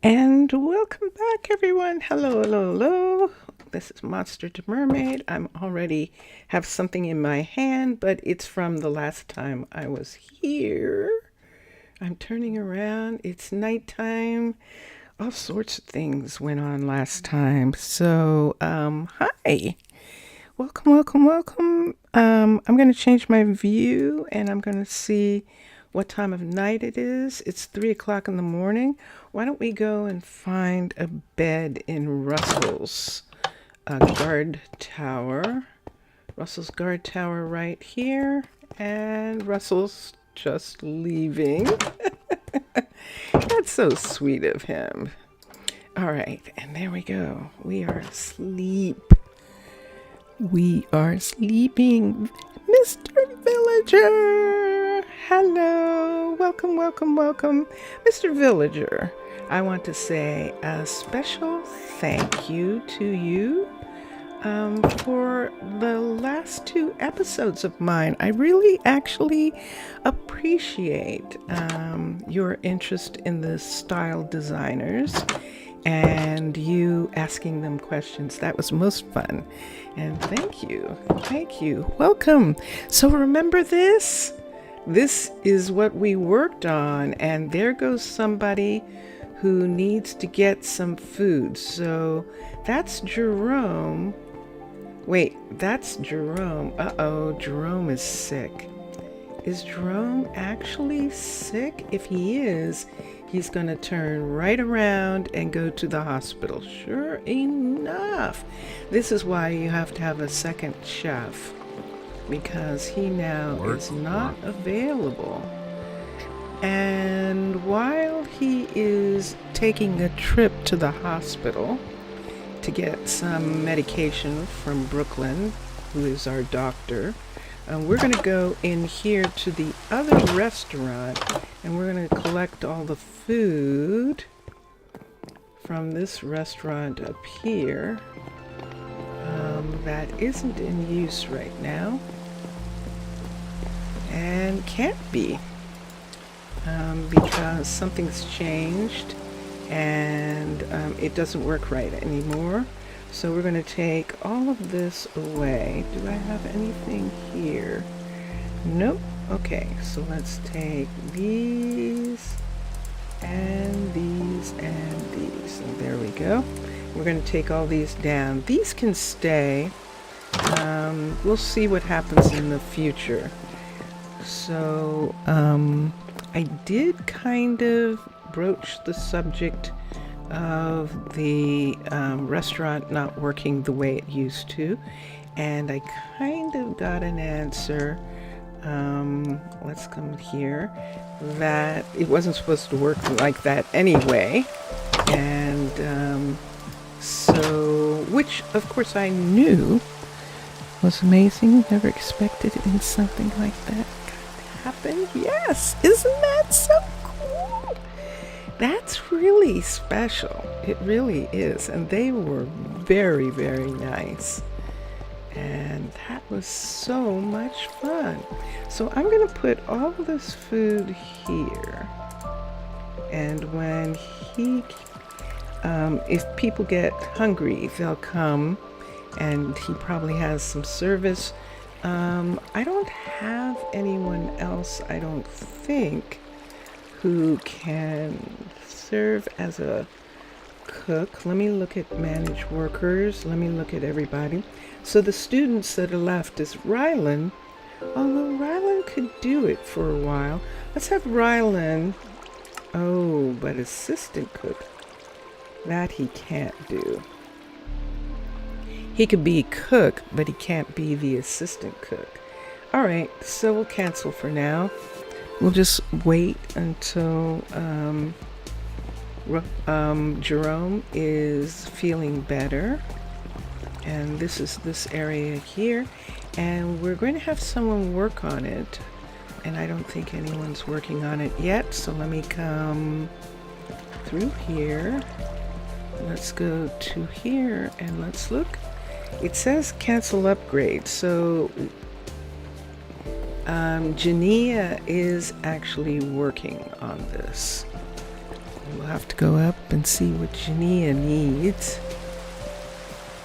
And welcome back, everyone. Hello, hello, hello. This is Monster to Mermaid. I'm already have something in my hand, but it's from the last time I was here. I'm turning around. It's nighttime. All sorts of things went on last time. So, hi. Welcome, welcome, welcome. I'm going to change my view and I'm going to see what time of night it is. It's 3 o'clock in the morning. Why don't we go and find a bed in Russell's guard tower? Russell's guard tower right here. And Russell's just leaving. That's so sweet of him. All right, and there we go. We are asleep. We are sleeping. Mr. Villager! Hello! Welcome, welcome, welcome. Mr. Villager, I want to say a special thank you to you for the last 2 episodes of mine. I really actually appreciate your interest in the style designers and you asking them questions. That was most fun. And thank you. Thank you. Welcome. So remember this? This is what we worked on. And there goes somebody who needs to get some food. So that's Jerome. Wait, that's Jerome. Uh-oh, Jerome is sick. Is Jerome actually sick? If he is, he's going to turn right around and go to the hospital. Sure enough. This is why you have to have a second chef, because he now is not available. And while he is taking a trip to the hospital to get some medication from Brooklyn, who is our doctor, we're going to go in here to the other restaurant and we're going to collect all the food from this restaurant up here that isn't in use right now and can't be because something's changed and it doesn't work right anymore. So we're going to take all of this away. Do I have anything here? Nope. Okay, so let's take these and these and these. And there we go. We're going to take all these down. These can stay. We'll see what happens in the future. So I did kind of broach the subject of the restaurant not working the way it used to, and I kind of got an answer. Let's come here, that it wasn't supposed to work like that anyway, and so, which of course I knew was amazing. Never expected in something like that to happen. Yes, isn't that so cool? That's really special. It really is. And they were very, very nice. And that was so much fun. So I'm going to put all this food here. And when if people get hungry, they'll come and he probably has some service. I don't have anyone else, I don't think, who can serve as a cook. Let me look at managed workers. Let me look at everybody. So the students that are left is Rylan. Although Rylan could do it for a while. Let's have Rylan. Oh, but assistant cook, that he can't do. He could be cook, but he can't be the assistant cook. All right, so we'll cancel for now. We'll just wait until Jerome is feeling better. And this is this area here. And we're going to have someone work on it. And I don't think anyone's working on it yet. So let me come through here. Let's go to here and let's look. It says cancel upgrade. So Jania is actually working on this. We'll have to go up and see what Jania needs.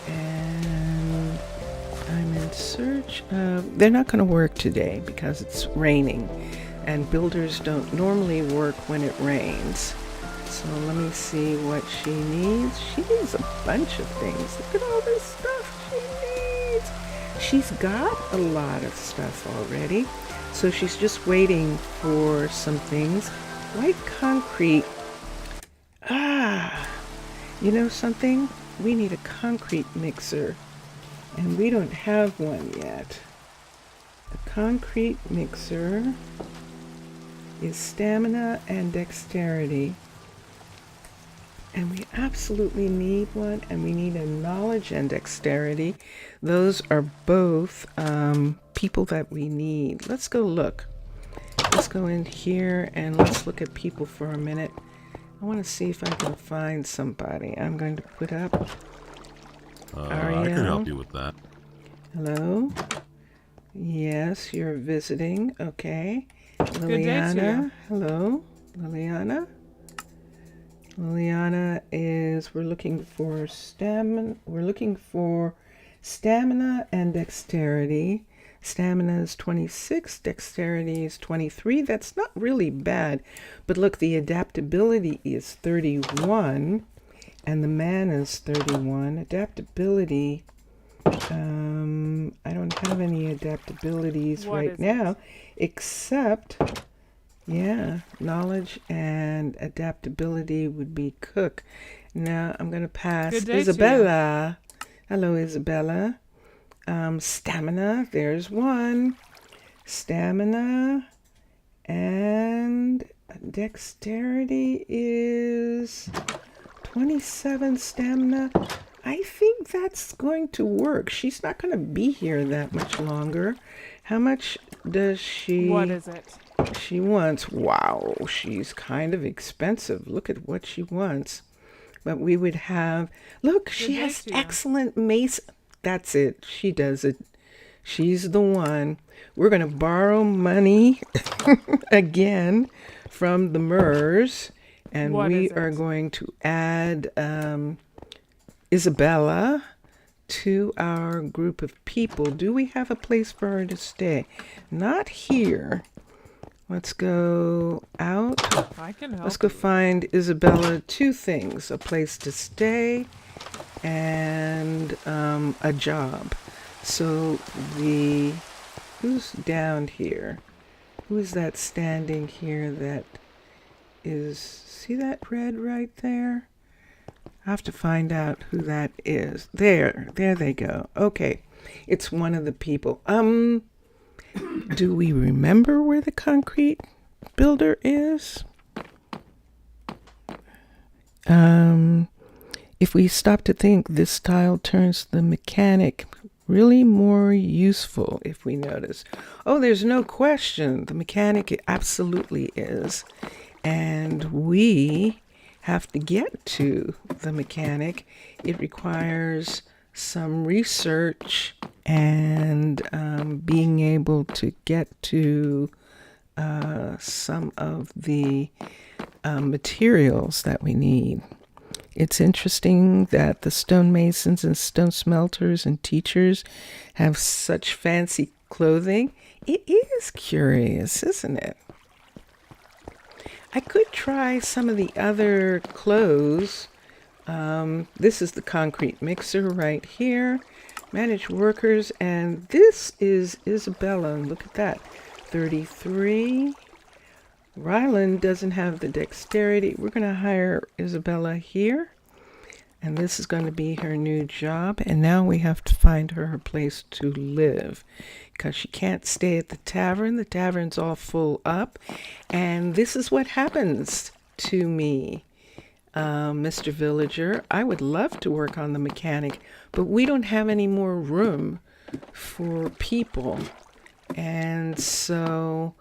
And I'm in search of... They're not going to work today because it's raining. And builders don't normally work when it rains. So let me see what she needs. She needs a bunch of things. Look at all this stuff she needs. She's got a lot of stuff already. So she's just waiting for some things. White concrete. You know something? We need a concrete mixer. And we don't have one yet. The concrete mixer is stamina and dexterity. And we absolutely need one, and we need a knowledge and dexterity. Those are both people that we need. Let's go look. Let's go in here and let's look at people for a minute. I want to see if I can find somebody. I'm going to put up Ariel. I can help you with that. Hello? Yes, you're visiting. Okay. Good day to Liliana. you. Hello? Liliana? Liliana is, we're looking for stamina and dexterity. Stamina is 26, dexterity is 23. That's not really bad. But look, the adaptability is 31 and the mana is 31. Adaptability, I don't have any adaptabilities right now, except, yeah, knowledge and adaptability would be cook. Now I'm going to pass Isabella. Hello, Isabella. Stamina, there's one. Stamina and dexterity is 27 stamina. I think that's going to work. She's not going to be here that much longer. How much does she... What is it? She wants... Wow, she's kind of expensive. Look at what she wants. But we would have... Look, she has excellent mace... That's it. She does it. She's the one. We're going to borrow money again from the MERS. And we are going to add Isabella to our group of people. Do we have a place for her to stay? Not here. Let's go out. I can help. Let's go find Isabella two things. A place to stay and a job. So who's down here? Who is that standing here that is, see that red right there? I have to find out who that is. There they go. Okay, it's one of the people. Do we remember where the concrete builder is? If we stop to think, this style turns the mechanic really more useful if we notice. Oh, there's no question. The mechanic absolutely is. And we have to get to the mechanic. It requires some research and being able to get to some of the materials that we need. It's interesting that the stonemasons and stone smelters and teachers have such fancy clothing. It is curious, isn't it? I could try some of the other clothes. This is the concrete mixer right here. Manage workers, and this is Isabella. Look at that, 33. Ryland doesn't have the dexterity. We're going to hire Isabella here. And this is going to be her new job. And now we have to find her a place to live, because she can't stay at the tavern. The tavern's all full up. And this is what happens to me, Mr. Villager. I would love to work on the mechanic, but we don't have any more room for people. And so...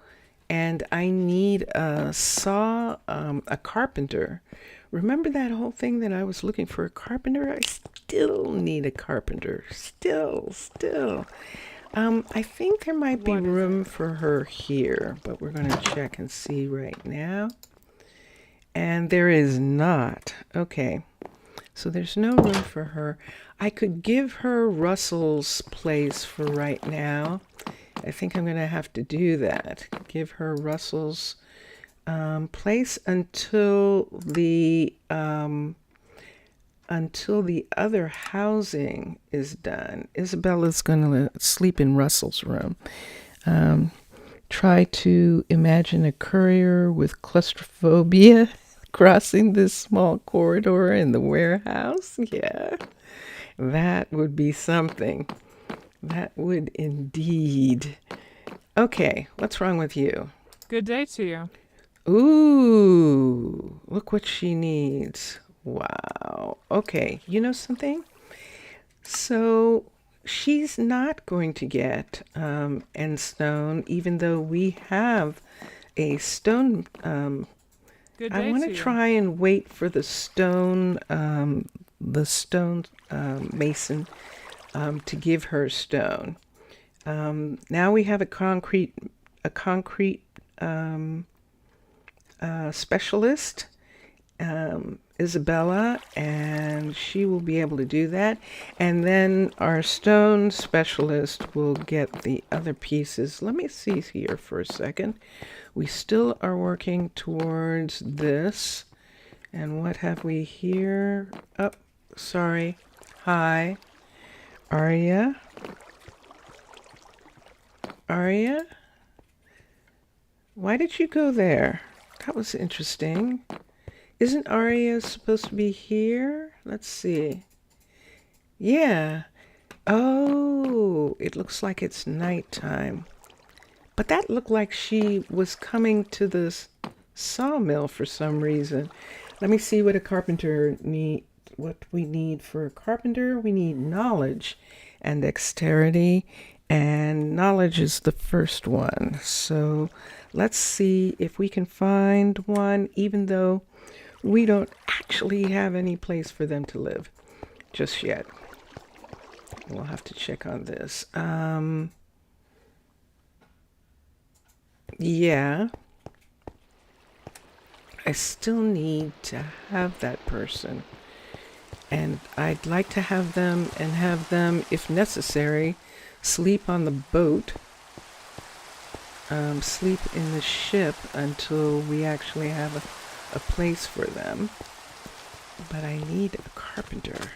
And I need a saw, a carpenter. Remember that whole thing that I was looking for a carpenter? I still need a carpenter. Still. I think there might be room for her here, but we're going to check and see right now. And there is not. Okay. So there's no room for her. I could give her Russell's place for right now. I think I'm going to have to do that. Give her Russell's place until the other housing is done. Isabella's going to sleep in Russell's room. Try to imagine a courier with claustrophobia crossing this small corridor in the warehouse. Yeah, that would be something. That would indeed. Okay, what's wrong with you? Good day to you. Ooh, look what she needs. Wow. Okay, you know something? So she's not going to get end stone, even though we have a stone. Good I day want to to you. try and wait for the stone mason to give her stone. Now we have a concrete specialist, Isabella, and she will be able to do that. And then our stone specialist will get the other pieces. Let me see here for a second. We still are working towards this. And what have we here? Oh, sorry. Hi. Aria? Aria? Why did you go there? That was interesting. Isn't Aria supposed to be here? Let's see. Yeah. Oh, it looks like it's nighttime. But that looked like she was coming to the sawmill for some reason. Let me see what a carpenter need. What we need for a carpenter, we need knowledge and dexterity, and knowledge is the first one. So let's see if we can find one, even though we don't actually have any place for them to live just yet. We'll have to check on this. Yeah. I still need to have that person. And I'd like to have them, if necessary, sleep on the boat, sleep in the ship until we actually have a place for them. But I need a carpenter.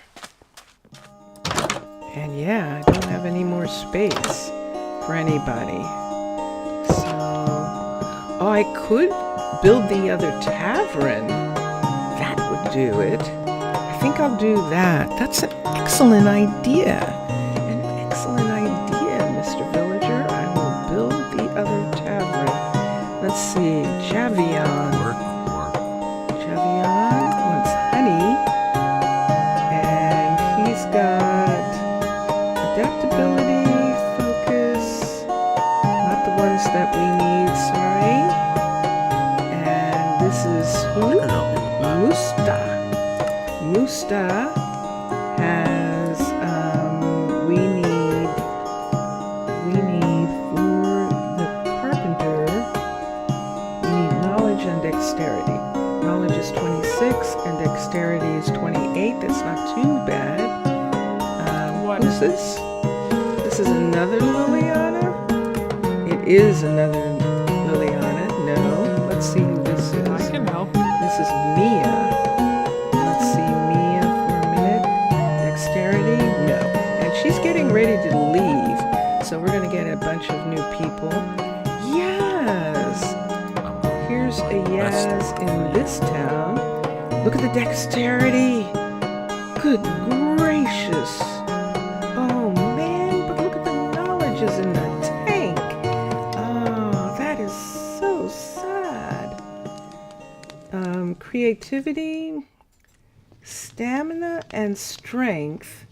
And yeah, I don't have any more space for anybody. So, oh, I could build the other tavern. That would do it. I think I'll do that. That's an excellent idea. An excellent idea, Mr. Villager. I will build the other tavern. Let's see. Javion. Javion wants honey. And he's got adaptability, focus. Not the ones that we need, sorry. And this is who? Musta. Musta has we need for the carpenter, we need knowledge and dexterity. Knowledge is 26 and dexterity is 28. That's not too bad. What Who's this? This is another Liliana? It is another Liliana. No. Let's see who this is. I can help. This is Mia. Let's see Mia for a minute. Dexterity? No. And she's getting ready to leave. So we're going to get a bunch of new people. Yaz! Here's a Yaz in this town. Look at the dexterity. Good gracious. Oh man, but look at the knowledge is in the tank. Oh, that is so sad. Creativity, stamina, and strength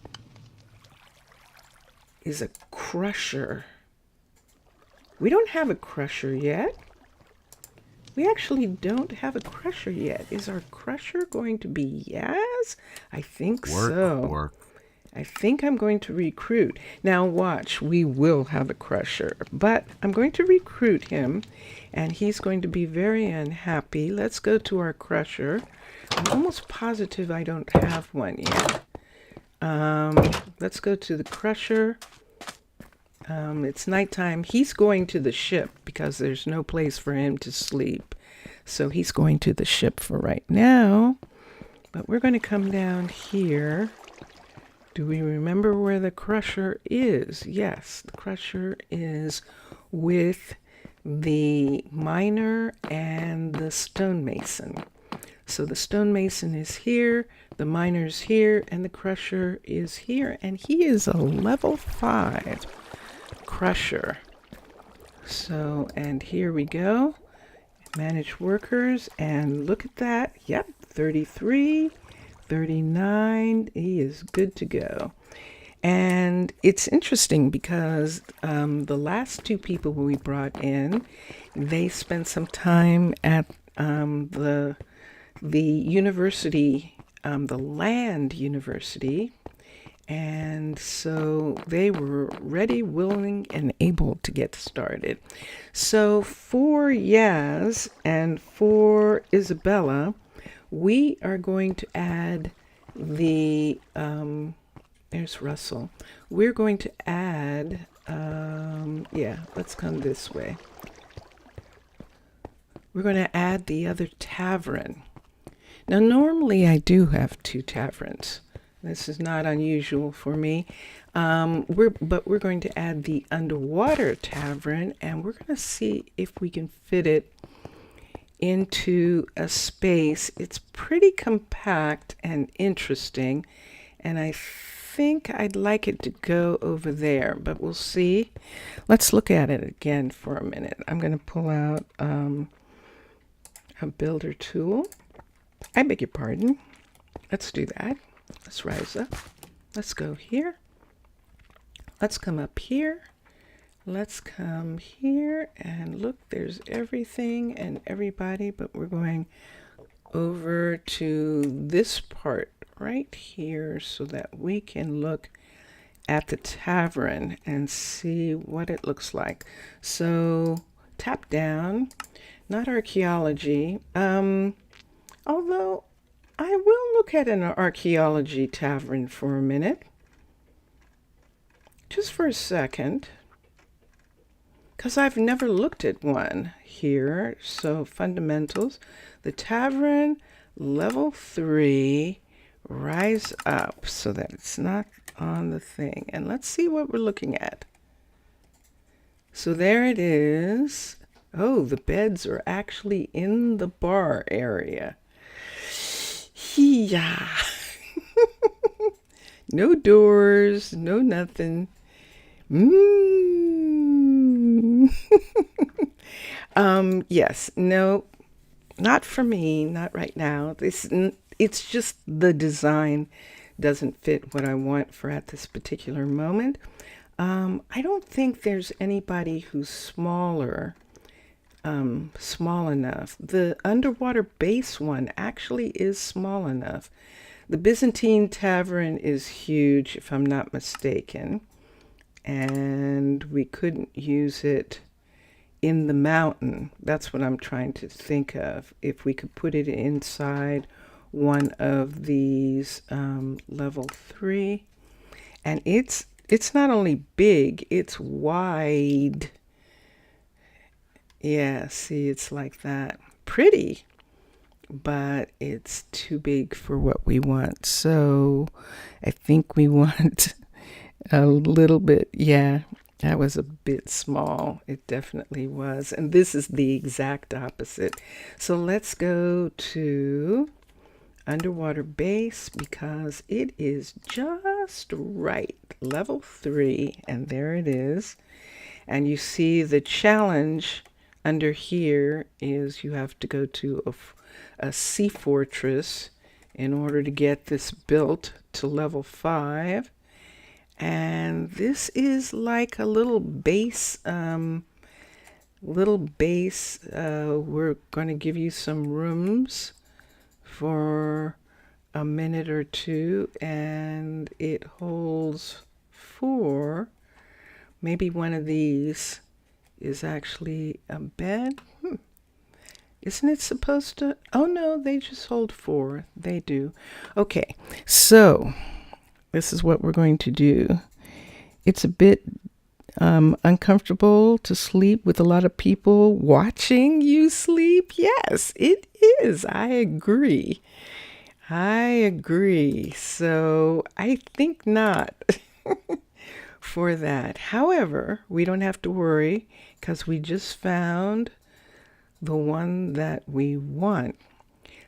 is a crusher. We don't have a crusher yet. We actually don't have a crusher yet. Is our crusher going to be Yaz? I think so. I think I'm going to recruit. Now watch, we will have a crusher, but I'm going to recruit him and he's going to be very unhappy. Let's go to our crusher. I'm almost positive I don't have one yet. Let's go to the crusher. It's nighttime. He's going to the ship because there's no place for him to sleep. So he's going to the ship for right now. But we're going to come down here. Do we remember where the crusher is? Yes, the crusher is with the miner and the stonemason. So the stonemason is here, the miner's here, and the crusher is here. And he is a level 5 crusher. So, and here we go. Manage workers, and look at that. Yep, 33, 39. He is good to go. And it's interesting because the last 2 people we brought in, they spent some time at the university, the land university. And so they were ready, willing, and able to get started. So for Yaz and for Isabella, we are going to add the, there's Russell. We're going to add, yeah, let's come this way. We're going to add the other tavern. Now, normally I do have 2 taverns. This is not unusual for me. But we're going to add the underwater tavern, and we're going to see if we can fit it into a space. It's pretty compact and interesting, and I think I'd like it to go over there, but we'll see. Let's look at it again for a minute. I'm going to pull out a builder tool. I beg your pardon. Let's do that. Let's rise up. Let's go here. Let's come up here. Let's come here, and look, there's everything and everybody, but we're going over to this part right here so that we can look at the tavern and see what it looks like. So tap down, not archaeology. Although I will look at an archaeology tavern for a minute. Just for a second. Because I've never looked at one here. So fundamentals. The tavern, level 3, rise up so that it's not on the thing. And let's see what we're looking at. So there it is. Oh, the beds are actually in the bar area. Yeah. No doors, no nothing. Yes, no, not for me, not right now. It's just the design doesn't fit what I want for at this particular moment. I don't think there's anybody who's small enough. The underwater base one actually is small enough. The Byzantine Tavern is huge, if I'm not mistaken, and we couldn't use it in the mountain. That's what I'm trying to think of. If we could put it inside one of these level 3, and it's not only big, it's wide. Yeah, see, it's like that. Pretty, but it's too big for what we want. So I think we want a little bit, yeah, that was a bit small. It definitely was. And this is the exact opposite. So let's go to underwater base because it is just right. Level 3, and there it is. And you see the challenge under here is you have to go to a sea fortress in order to get this built to level 5. And this is like a little base. We're going to give you some rooms for a minute or two, and it holds 4. Maybe one of these is actually a bed. Isn't it supposed to? Oh no, they just hold 4. They do. Okay, so this is what we're going to do. It's a bit uncomfortable to sleep with a lot of people watching you sleep. Yes, it is. I agree. So I think not for that. However, we don't have to worry because we just found the one that we want.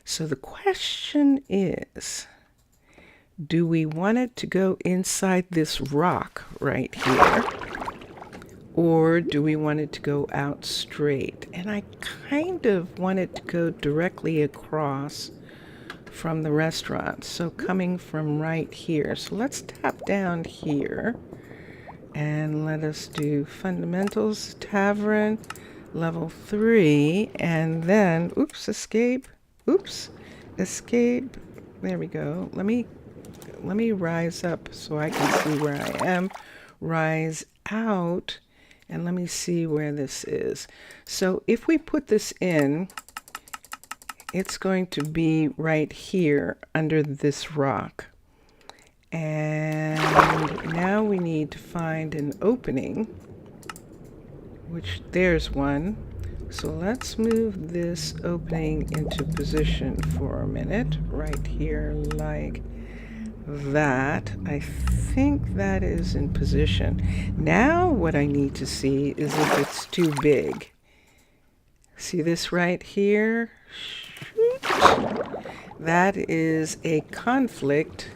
So the question is, do we want it to go inside this rock right here? Or do we want it to go out straight? And I kind of want it to go directly across from the restaurant. So coming from right here. So let's tap down here and let us do fundamentals, tavern, level 3, and then, escape. Escape. There we go. Let me rise up so I can see where I am. Rise out, and let me see where this is. So if we put this in, it's going to be right here under this rock. And now we need to find an opening, which there's one. So let's move this opening into position for a minute, right here like that. I think that is in position. Now what I need to see is if it's too big. See this right here? Shoot. That is a conflict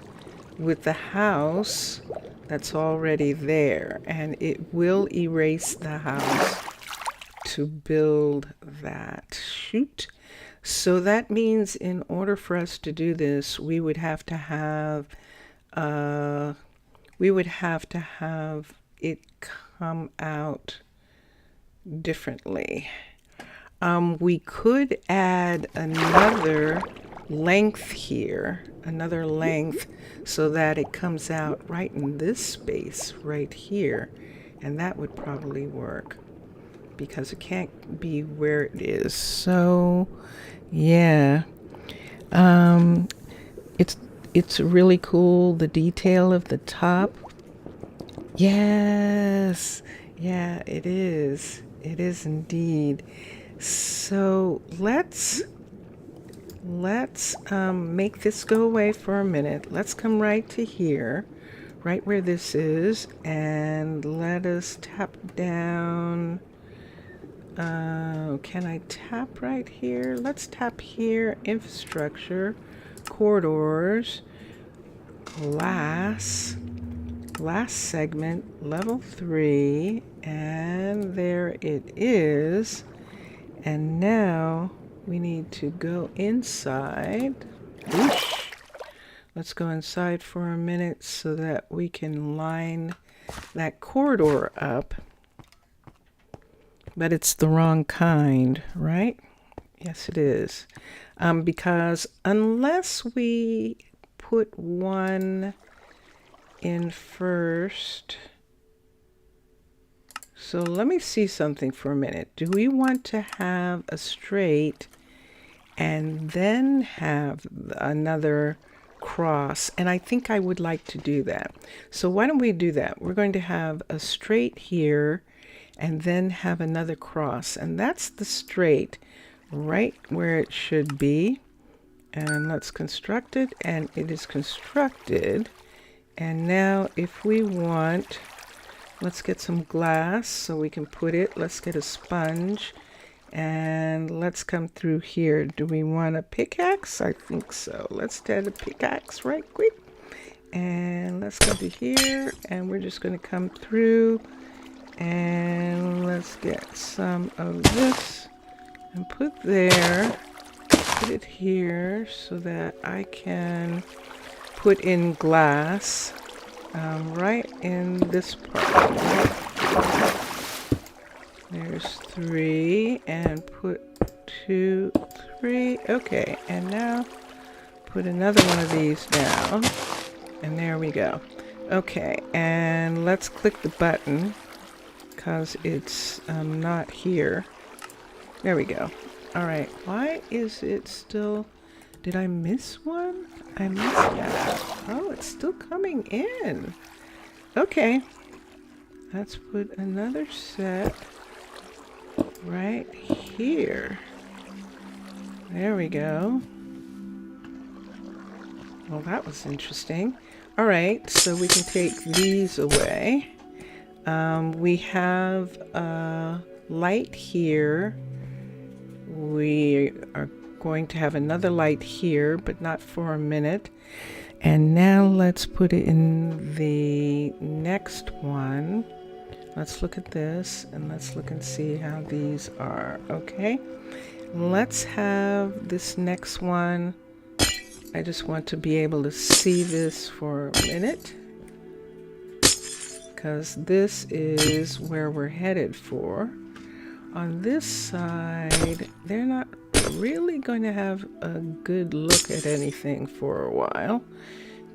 with the house that's already there, and it will erase the house to build that. Shoot. So that means in order for us to do this, we would have to have it come out differently. We could add another length here, another length, so that it comes out right in this space right here, and that would probably work because it can't be where it is. So yeah, it's really cool, the detail of the top. Yes, yeah, it is indeed. So let's make this go away for a minute. Let's come right to here, right where this is, and let us tap down. Can I tap right here? Let's tap here. Infrastructure, corridors, glass, last segment, level 3, and there it is. And now we need to go inside. Whoosh. Let's go inside for a minute so that we can line that corridor up. But it's the wrong kind, right? Yes, it is. Because unless we put one in first. So let me see something for a minute. Do we want to have a straight and then have another cross? And I think I would like to do that. So why don't we do that? We're going to have a straight here and then have another cross. And that's the straight right where it should be. And let's construct it. And it is constructed. And now if we want, let's get some glass so we can put it. Let's get a sponge and let's come through here. Do we want a pickaxe? I think so. Let's add a pickaxe right quick. And let's go to here and we're just going to come through and let's get some of this and put there. Put it here so that I can put in glass. Right in this part, right? There's 3 and put 2, 3. Okay, and now put another one of these down. And there we go. Okay, and let's click the button because it's not here. There we go. All right, why is it still... Did I miss one? I missed that. Oh, it's still coming in. Okay. Let's put another set right here. There we go. Well, that was interesting. All right, so we can take these away. We have a light here. We are going to have another light here, but not for a minute. And now let's put it in the next one. Let's look at this and let's look and see how these are. Okay, let's have this next one. I just want to be able to see this for a minute because this is where we're headed for. On this side, they're not really going to have a good look at anything for a while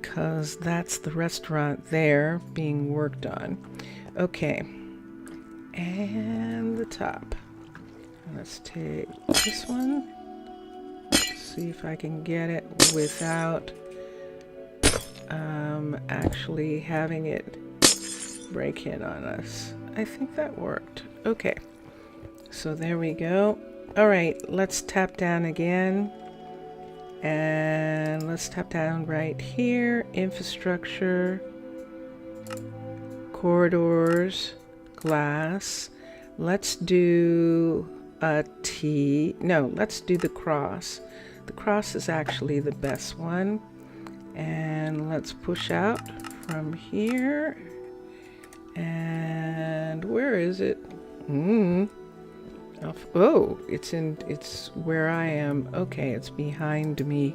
because that's the restaurant there being worked on. Okay, and the top. Let's take this one. See if I can get it without actually having it break in on us. I think that worked. Okay, so there we go. All right, let's tap down again. And let's tap down right here. Infrastructure, corridors, glass. Let's do a T. No, let's do the cross. The cross is actually the best one. And let's push out from here. And where is it? Oh, it's where I am. Okay, it's behind me.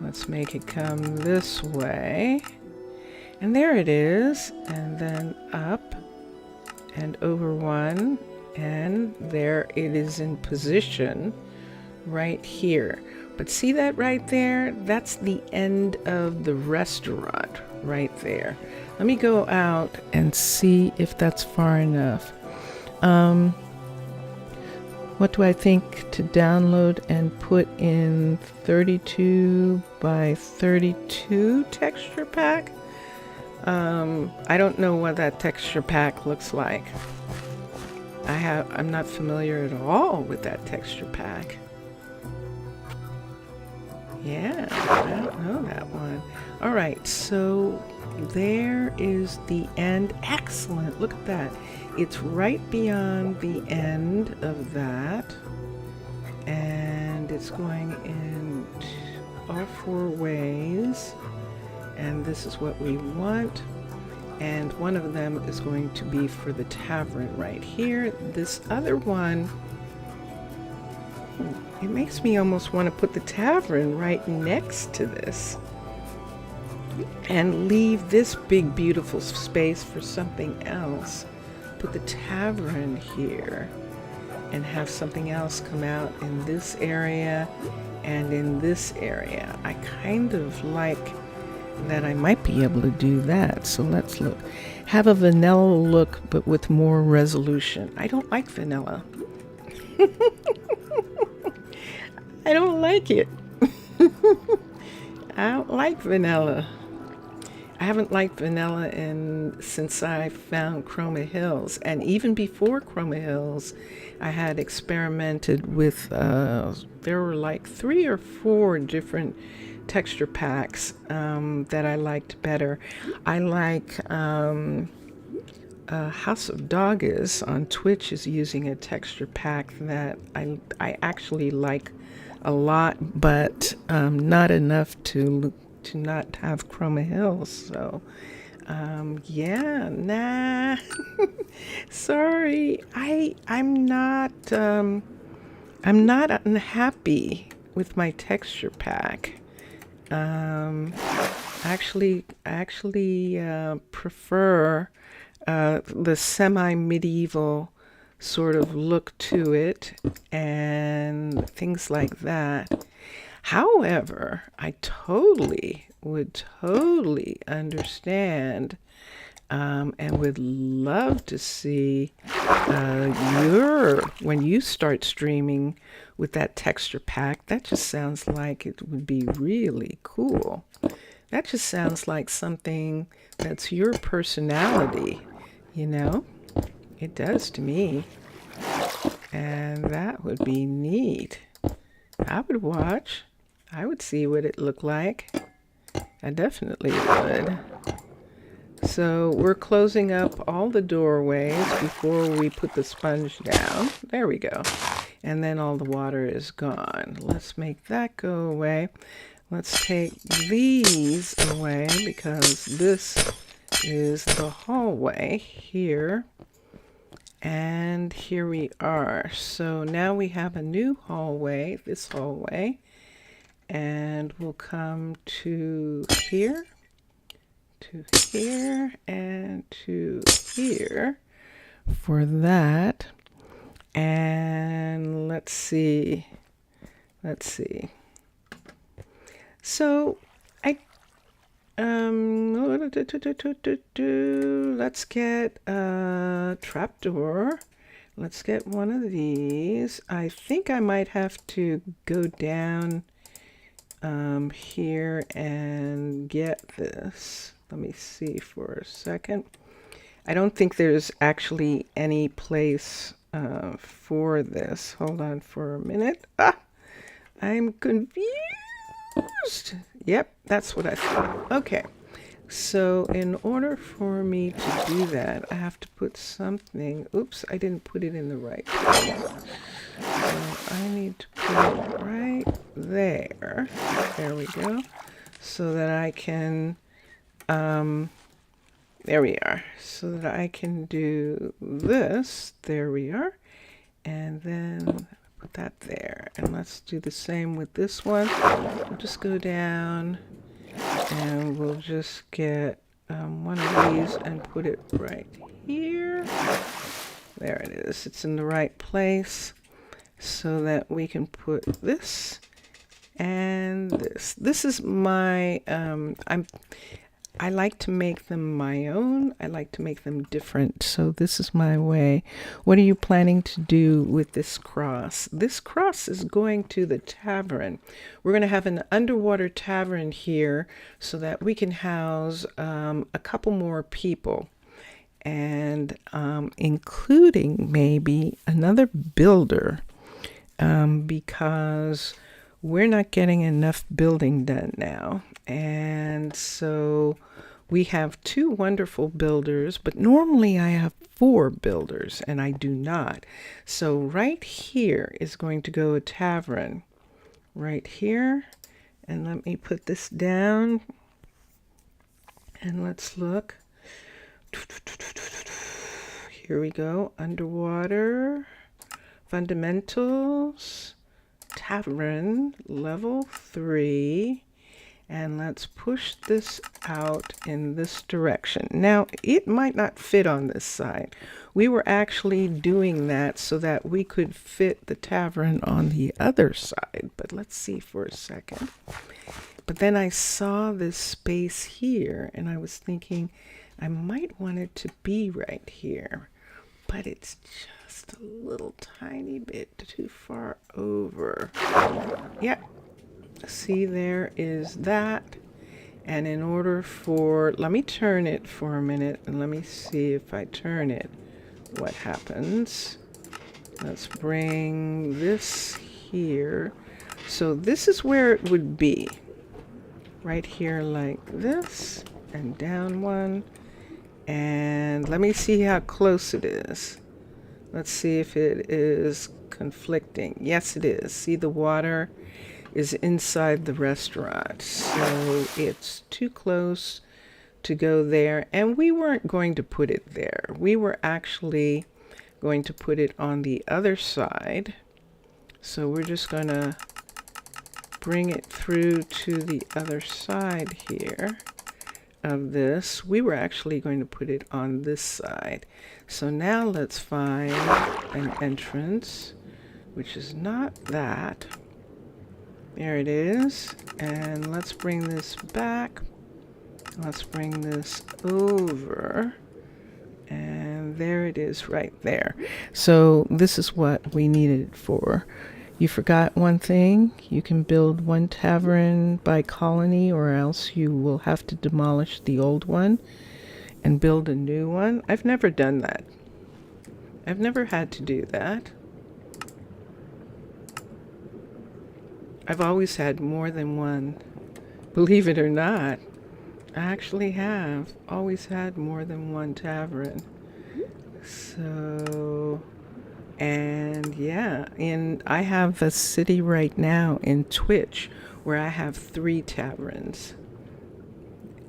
Let's make it come this way. And there it is. And then up and over one. And there it is in position right here. But see that right there? That's the end of the restaurant right there. Let me go out and see if that's far enough. What do I think to download and put in 32 by 32 texture pack? I don't know what that texture pack looks like. I'm not familiar at all with that texture pack. Yeah, I don't know that one. All right, so there is the end. Excellent, look at that. It's right beyond the end of that. And it's going in all four ways. And this is what we want. And one of them is going to be for the tavern right here. This other one, it makes me almost want to put the tavern right next to this and leave this big beautiful space for something else. Put the tavern here and have something else come out in this area and in this area. I kind of like that. I might be able to do that. So let's look. Have a vanilla look but with more resolution. I don't like vanilla. I don't like it. I don't like vanilla. I haven't liked vanilla since I found Chroma Hills. And even before Chroma Hills, I had experimented with, there were like 3 or 4 different texture packs that I liked better. I like House of Doggis on Twitch is using a texture pack that I actually like a lot, but not enough to not have Chroma Hills. So yeah, nah. Sorry, I'm not unhappy with my texture pack. I actually prefer the semi-medieval sort of look to it and things like that. However, I would totally understand and would love to see when you start streaming with that texture pack. That just sounds like it would be really cool. That just sounds like something that's your personality, you know? It does to me. And that would be neat. I would watch. I would see what it looked like. I definitely would. So we're closing up all the doorways before we put the sponge down. There we go. And then all the water is gone. Let's make that go away. Let's take these away because this is the hallway here. And here we are. So now we have a new hallway, this hallway. And we'll come to here, and to here for that. And let's see. So let's get a trapdoor. Let's get one of these. I think I might have to go down here and get this. Let me see for a second. I don't think there's actually any place for this. Hold on for a minute. I'm confused. Yep, that's what I thought. Okay, so in order for me to do that, I have to put something. Oops, I didn't put it in the right place. So I need to put it right there. There we go. So that I can, there we are. So that I can do this. There we are. And then put that there. And let's do the same with this one. We'll just go down and we'll just get one of these and put it right here. There it is. It's in the right place so that we can put this and this. This is my, I like to make them my own. I like to make them different. So this is my way. What are you planning to do with this cross? This cross is going to the tavern. We're going to have an underwater tavern here so that we can house a couple more people. And including maybe another builder because we're not getting enough building done now. And so we have 2 wonderful builders, but normally I have 4 builders and I do not. So right here is going to go a tavern right here. And let me put this down and let's look. Here we go. Underwater fundamentals, tavern, level 3. And let's push this out in this direction. Now, it might not fit on this side. We were actually doing that so that we could fit the tavern on the other side. But let's see for a second. But then I saw this space here, and I was thinking I might want it to be right here. But it's just a little tiny bit too far over. Yep. See, there is that. And in order for, let me turn it for a minute and let me see if I turn it, what happens. Let's bring this here. So this is where it would be. Right here like this and down one. And let me see how close it is. Let's see if it is conflicting. Yes, it is. See, the water is inside the restaurant, so it's too close to go there. And we weren't going to put it there. We were actually going to put it on the other side. So we're just going to bring it through to the other side here of this. We were actually going to put it on this side. So now let's find an entrance, which is not that. There it is. And let's bring this back. Let's bring this over. And there it is right there. So this is what we needed it for. You forgot one thing. You can build one tavern by colony, or else you will have to demolish the old one and build a new one. I've never done that. I've never had to do that. I've always had more than one. Believe it or not, I actually have always had more than one tavern. So, and yeah, I have a city right now in Twitch where I have 3 taverns.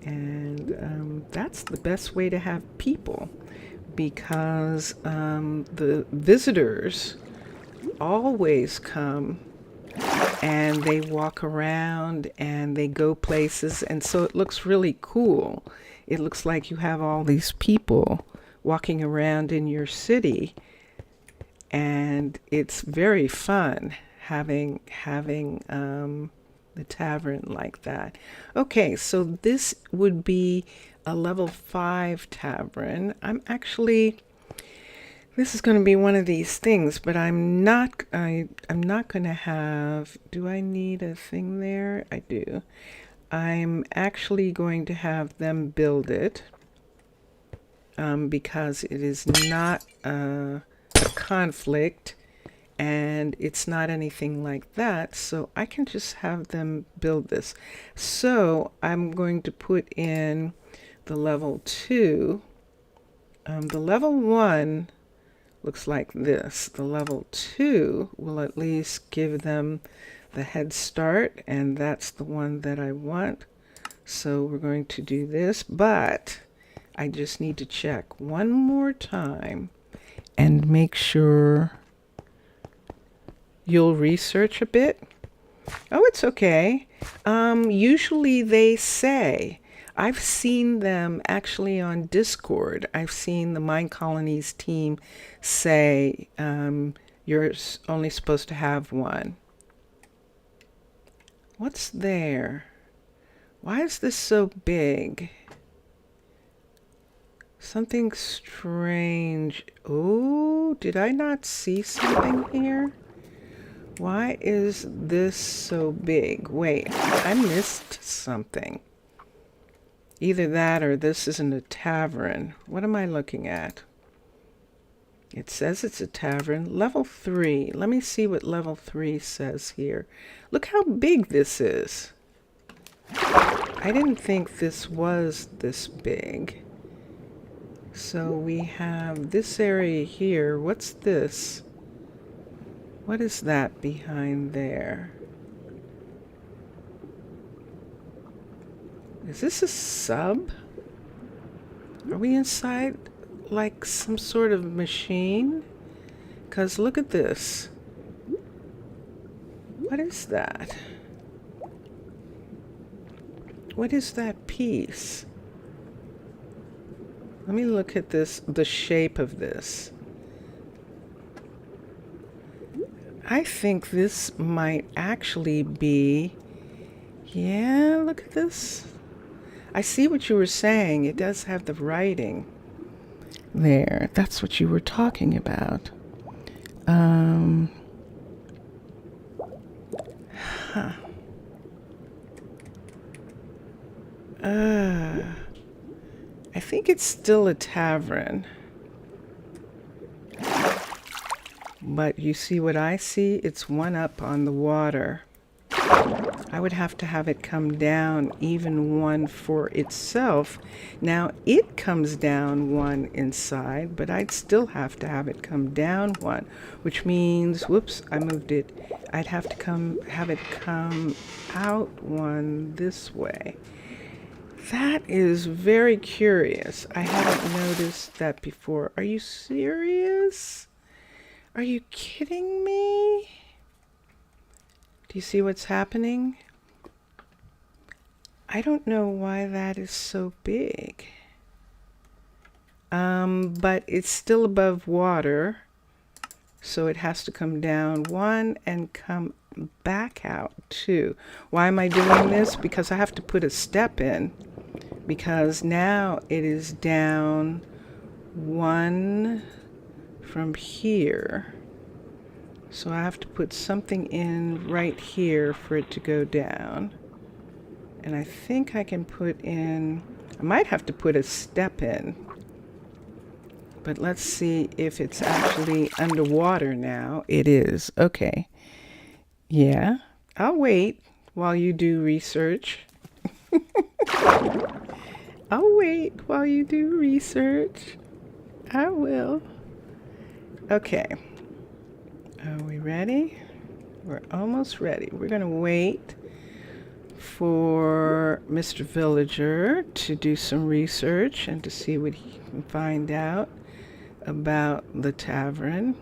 And that's the best way to have people, because the visitors always come and they walk around and they go places, and so it looks really cool. It looks like you have all these people walking around in your city, and it's very fun having the tavern like that. Okay, so this would be a level 5 tavern. This is going to be one of these things, but I'm not going to have, do I need a thing there? I do. I'm actually going to have them build it, because it is not a conflict and it's not anything like that. So I can just have them build this. So I'm going to put in the level 2. The level 1 looks like this. The level 2 will at least give them the head start, and that's the one that I want. So we're going to do this, but I just need to check one more time and make sure. You'll research a bit. Oh, it's okay. Usually they say, I've seen them actually on Discord. I've seen the Minecolonies team say, you're only supposed to have one. What's there? Why is this so big? Something strange. Oh, did I not see something here? Why is this so big? Wait, I missed something. Either that or this isn't a tavern. What am I looking at? It says it's a tavern. Level 3. Let me see what level 3 says here. Look how big this is. I didn't think this was this big. So we have this area here. What's this? What is that behind there? Is this a sub? Are we inside like some sort of machine? Because look at this. What is that? What is that piece? Let me look at this, the shape of this. I think this might actually be, yeah, look at this. I see what you were saying. It does have the writing there. That's what you were talking about. Huh. I think it's still a tavern. But you see what I see? It's one up on the water. I would have to have it come down even one for itself. Now it comes down one inside, but I'd still have to have it come down one, which means, whoops, I moved it. I'd have to have it come out one this way. That is very curious. I haven't noticed that before. Are you serious? Are you kidding me? Do you see what's happening? I don't know why that is so big. But it's still above water. So it has to come down 1 and come back out 2. Why am I doing this? Because I have to put a step in, because now it is down 1 from here. So I have to put something in right here for it to go down. And I think I can put in, I might have to put a step in. But let's see if it's actually underwater now. It is. Okay. Yeah. I'll wait while you do research. I'll wait while you do research. I will. Okay. Are we ready? We're almost ready. We're going to wait for Mr. Villager to do some research and to see what he can find out about the tavern.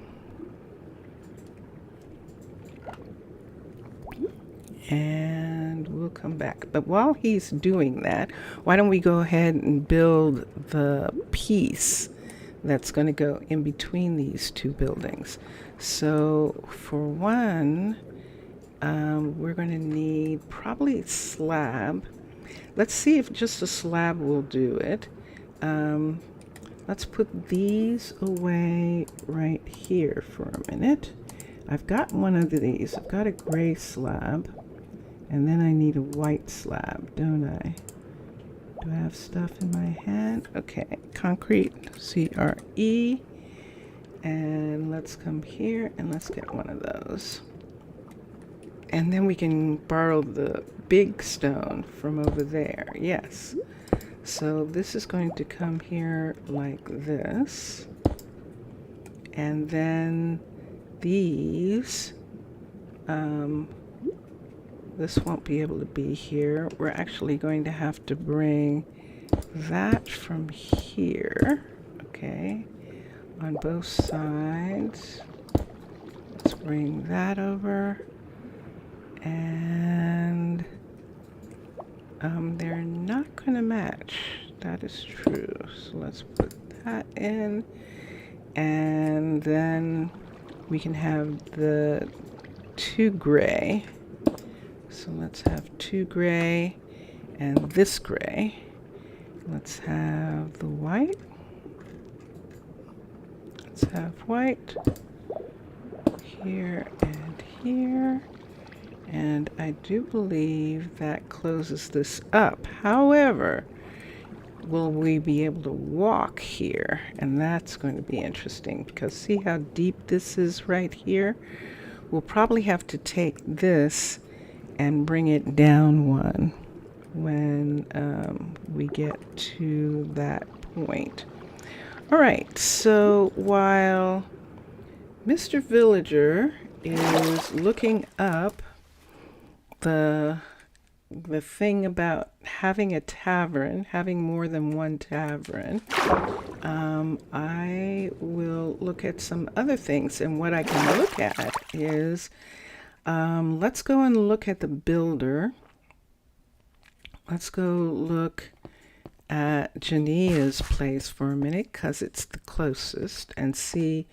And we'll come back. But while he's doing that, why don't we go ahead and build the piece that's going to go in between these two buildings. So for one, we're going to need probably a slab. Let's see if just a slab will do it. Let's put these away right here for a minute. I've got one of these. I've got a gray slab. And then I need a white slab, don't I? Do I have stuff in my hand? Okay, concrete, C-R-E. And let's come here and let's get one of those. And then we can borrow the big stone from over there. Yes. So this is going to come here like this. And then these, this won't be able to be here. We're actually going to have to bring that from here. Okay. On both sides. Let's bring that over. And they're not going to match. That is true. So let's put that in. And then we can have the 2 gray. So let's have 2 gray and this gray. Let's have the white. Let's have white here and here. And I do believe that closes this up. However, will we be able to walk here? And that's going to be interesting, because see how deep this is right here? We'll probably have to take this and bring it down 1 when we get to that point. All right, so while Mr. Villager is looking up the thing about having a tavern, having more than one tavern, I will look at some other things. And what I can look at is, let's go and look at the builder. Let's go look at Jania's place for a minute, because it's the closest, and see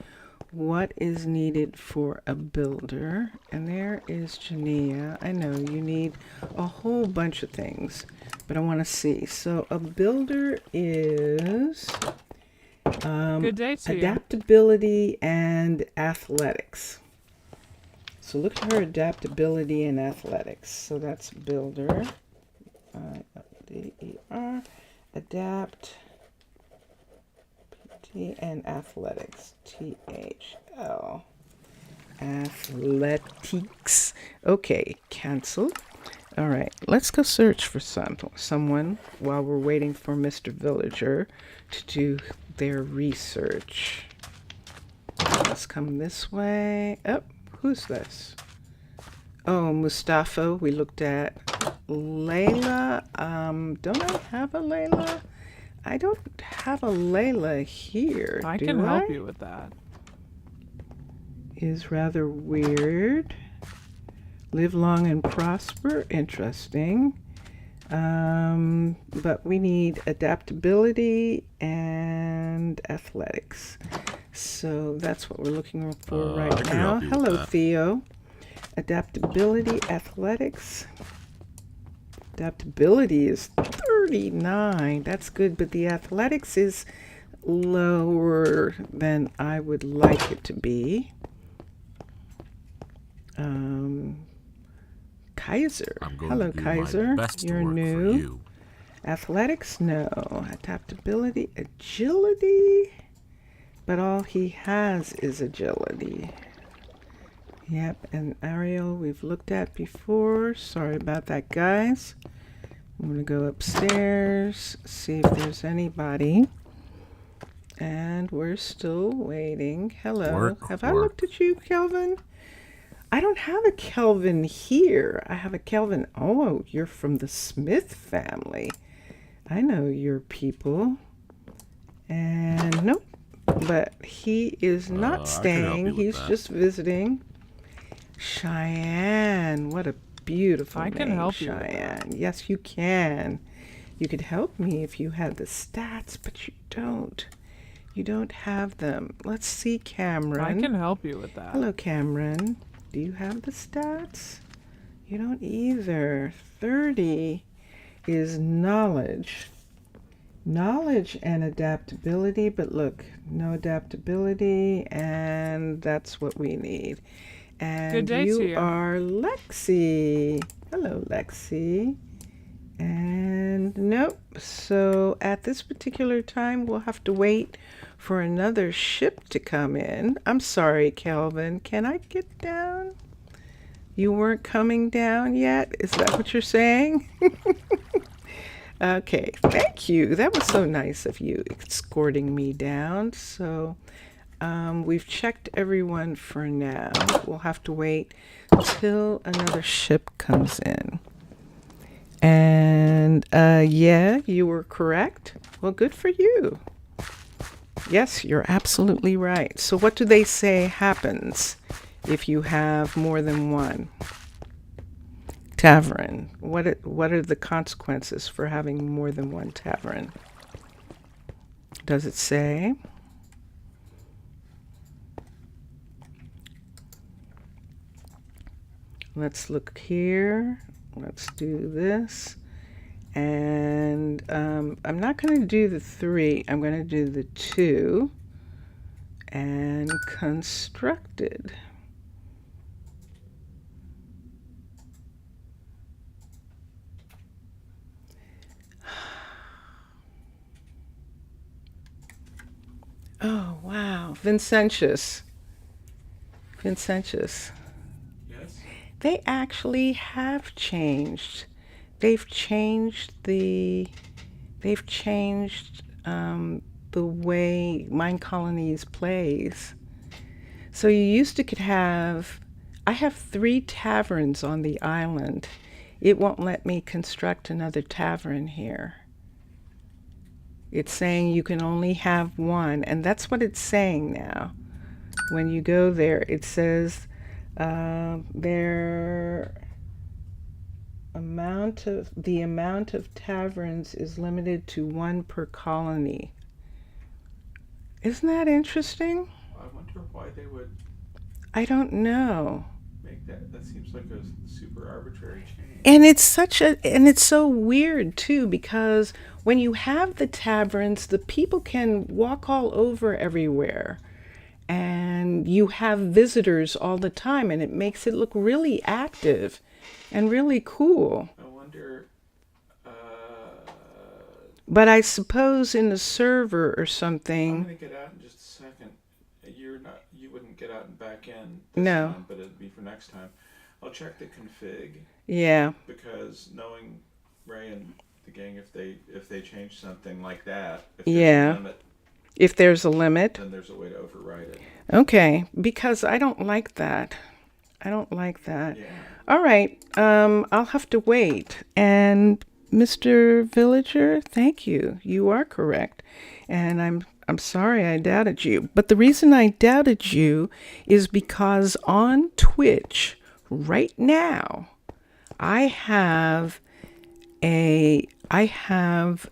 what is needed for a builder. And there is Jania. I know you need a whole bunch of things, but I want to see. So a builder is Good day to you. adaptability and athletics. So look at her adaptability and athletics. So that's builder. I-L-D-E-R. Adapt. And athletics, T-H-L. Athletics. Okay, cancel. All right, let's go search for someone while we're waiting for Mr. Villager to do their research. Let's come this way. Oh, who's this? Oh, Mustafa. We looked at Layla. Don't I have a Layla? I don't have a Layla here. I can help you with that. Is rather weird. Live long and prosper. Interesting. But we need adaptability and athletics. So that's what we're looking for I right can now. help you with Hello, that. Theo. Adaptability, athletics. Adaptability is 39. That's good, but the athletics is lower than I would like it to be. Kaiser. I'm going Hello, to do Kaiser. my best You're to work new. for you. Athletics, no. Adaptability, agility. But all he has is agility. Yep, and Ariel we've looked at before. Sorry about that, guys. I'm going to go upstairs, see if there's anybody. And we're still waiting. Hello. Have I looked at you, Kelvin? I don't have a Kelvin here. I have a Kelvin. Oh, you're from the Smith family. I know your people. And nope. But he is not staying. He's just visiting. Cheyenne. What a beautiful name. I can help you Cheyenne. Yes, you can. You could help me if you had the stats, but you don't. You don't have them. Let's see, Cameron. I can help you with that. Hello, Cameron. Do you have the stats? You don't either. 30 is knowledge. Knowledge and adaptability, but look, no adaptability, and that's what we need. And Good day to you. are Lexi. Hello, Lexi. And nope. So at this particular time, we'll have to wait for another ship to come in. I'm sorry, Kelvin. Can I get down? You weren't coming down yet? Is that what you're saying? Okay, thank you. That was so nice of you escorting me down. So we've checked everyone for now. We'll have to wait till another ship comes in. And yeah, you were correct. Well, good for you. Yes, you're absolutely right. So what do they say happens if you have more than one tavern? What are the consequences for having more than one tavern? Does it say? Let's look here. Let's do this. And I'm not going to do the 3. I'm going to do the 2. And constructed. Oh, wow. Vincentius. Yes? They actually have changed. They've changed the way Minecolonies plays. So you used to could have, I have 3 taverns on the island. It won't let me construct another tavern here. It's saying you can only have one, and that's what it's saying now. When you go there, it says the amount of taverns is limited to 1 per colony. Isn't that interesting? I wonder why they would I don't know. make that. That seems like a super arbitrary change. And it's so weird too, because when you have the taverns, the people can walk all over everywhere. And you have visitors all the time, and it makes it look really active and really cool. I wonder. But I suppose in a server or I'm something. gonna get out in just a second. You wouldn't get out and back in this No. time, but it'd be for next time. I'll check the config Yeah. because knowing Ray and the gang, if they change something like that, if Yeah. there's a limit, If there's a limit. then there's a way to override it. Okay, because I don't like that. Yeah. All right, I'll have to wait. And Mr. Villager, thank you. You are correct. And I'm sorry I doubted you. But the reason I doubted you is because on Twitch right now, I have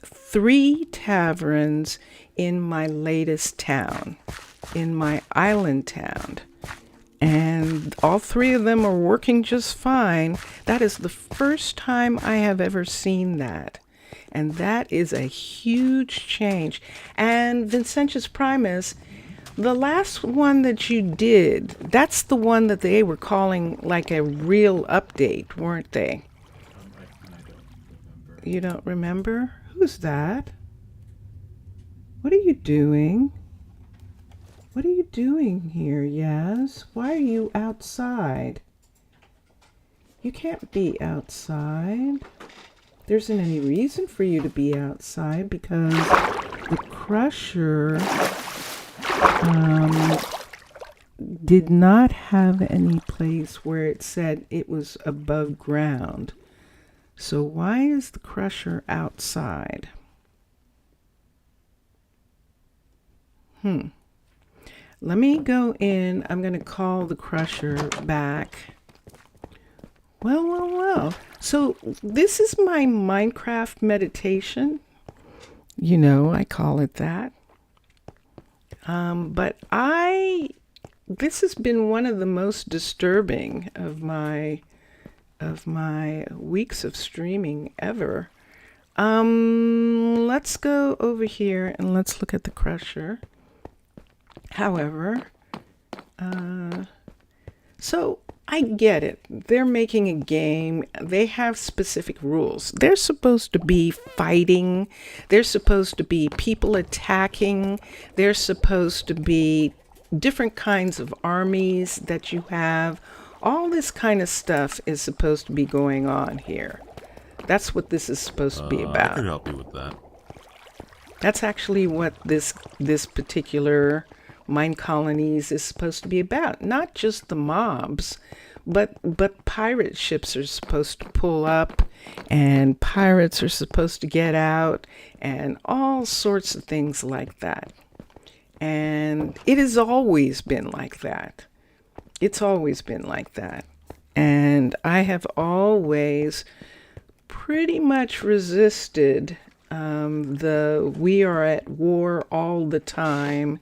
3 taverns in my latest town. in my island town. And all three of them are working just fine. That is the first time I have ever seen that. And that is a huge change. And Vincentius Primus, the last one that you did, that's the one that they were calling like a real update, weren't they? I don't remember. You don't remember? Who's that? What are you doing? What are you doing here, Yaz? Why are you outside? You can't be outside. There isn't any reason for you to be outside because the crusher did not have any place where it said it was above ground. So why is the crusher outside? Let me go in. I'm going to call the crusher back. Well. So this is my Minecraft meditation. You know, I call it that. But this has been one of the most disturbing of my weeks of streaming ever. Let's go over here and let's look at the crusher. However, so I get it. They're making a game. They have specific rules. They're supposed to be fighting. They're supposed to be people attacking. They're supposed to be different kinds of armies that you have. All this kind of stuff is supposed to be going on here. That's what this is supposed to be about. I can help you with that. That's actually what this particular Minecolonies is supposed to be about. Not just the mobs, but pirate ships are supposed to pull up, and pirates are supposed to get out, and all sorts of things like that. And it has always been like that. It's always been like that. And I have always pretty much resisted the we are at war all the time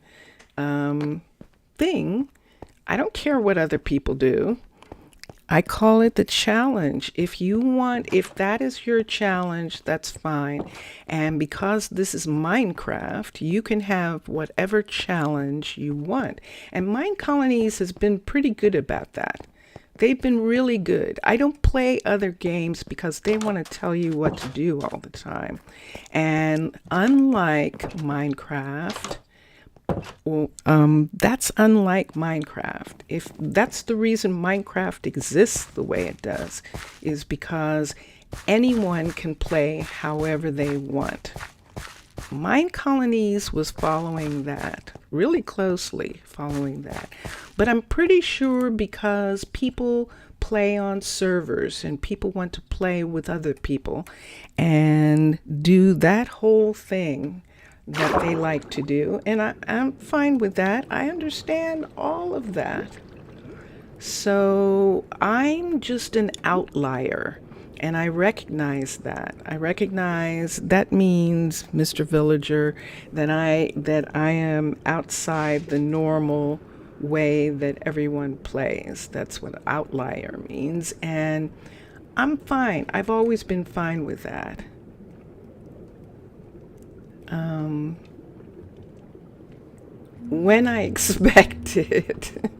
thing. I don't care what other people do. I call it the challenge. If that is your challenge, that's fine. And because this is Minecraft, you can have whatever challenge you want. And Minecolonies has been pretty good about that. They've been really good. I don't play other games because they want to tell you what to do all the time. And unlike Minecraft, that's unlike Minecraft. If that's the reason Minecraft exists the way it does, is because anyone can play however they want. Minecolonies was following that, really closely following that. But I'm pretty sure because people play on servers and people want to play with other people and do that whole thing that they like to do. And I'm fine with that. I understand all of that. So I'm just an outlier. And I recognize that. I recognize that means, Mr. Villager, that I am outside the normal way that everyone plays. That's what outlier means. And I'm fine. I've always been fine with that. When I expected.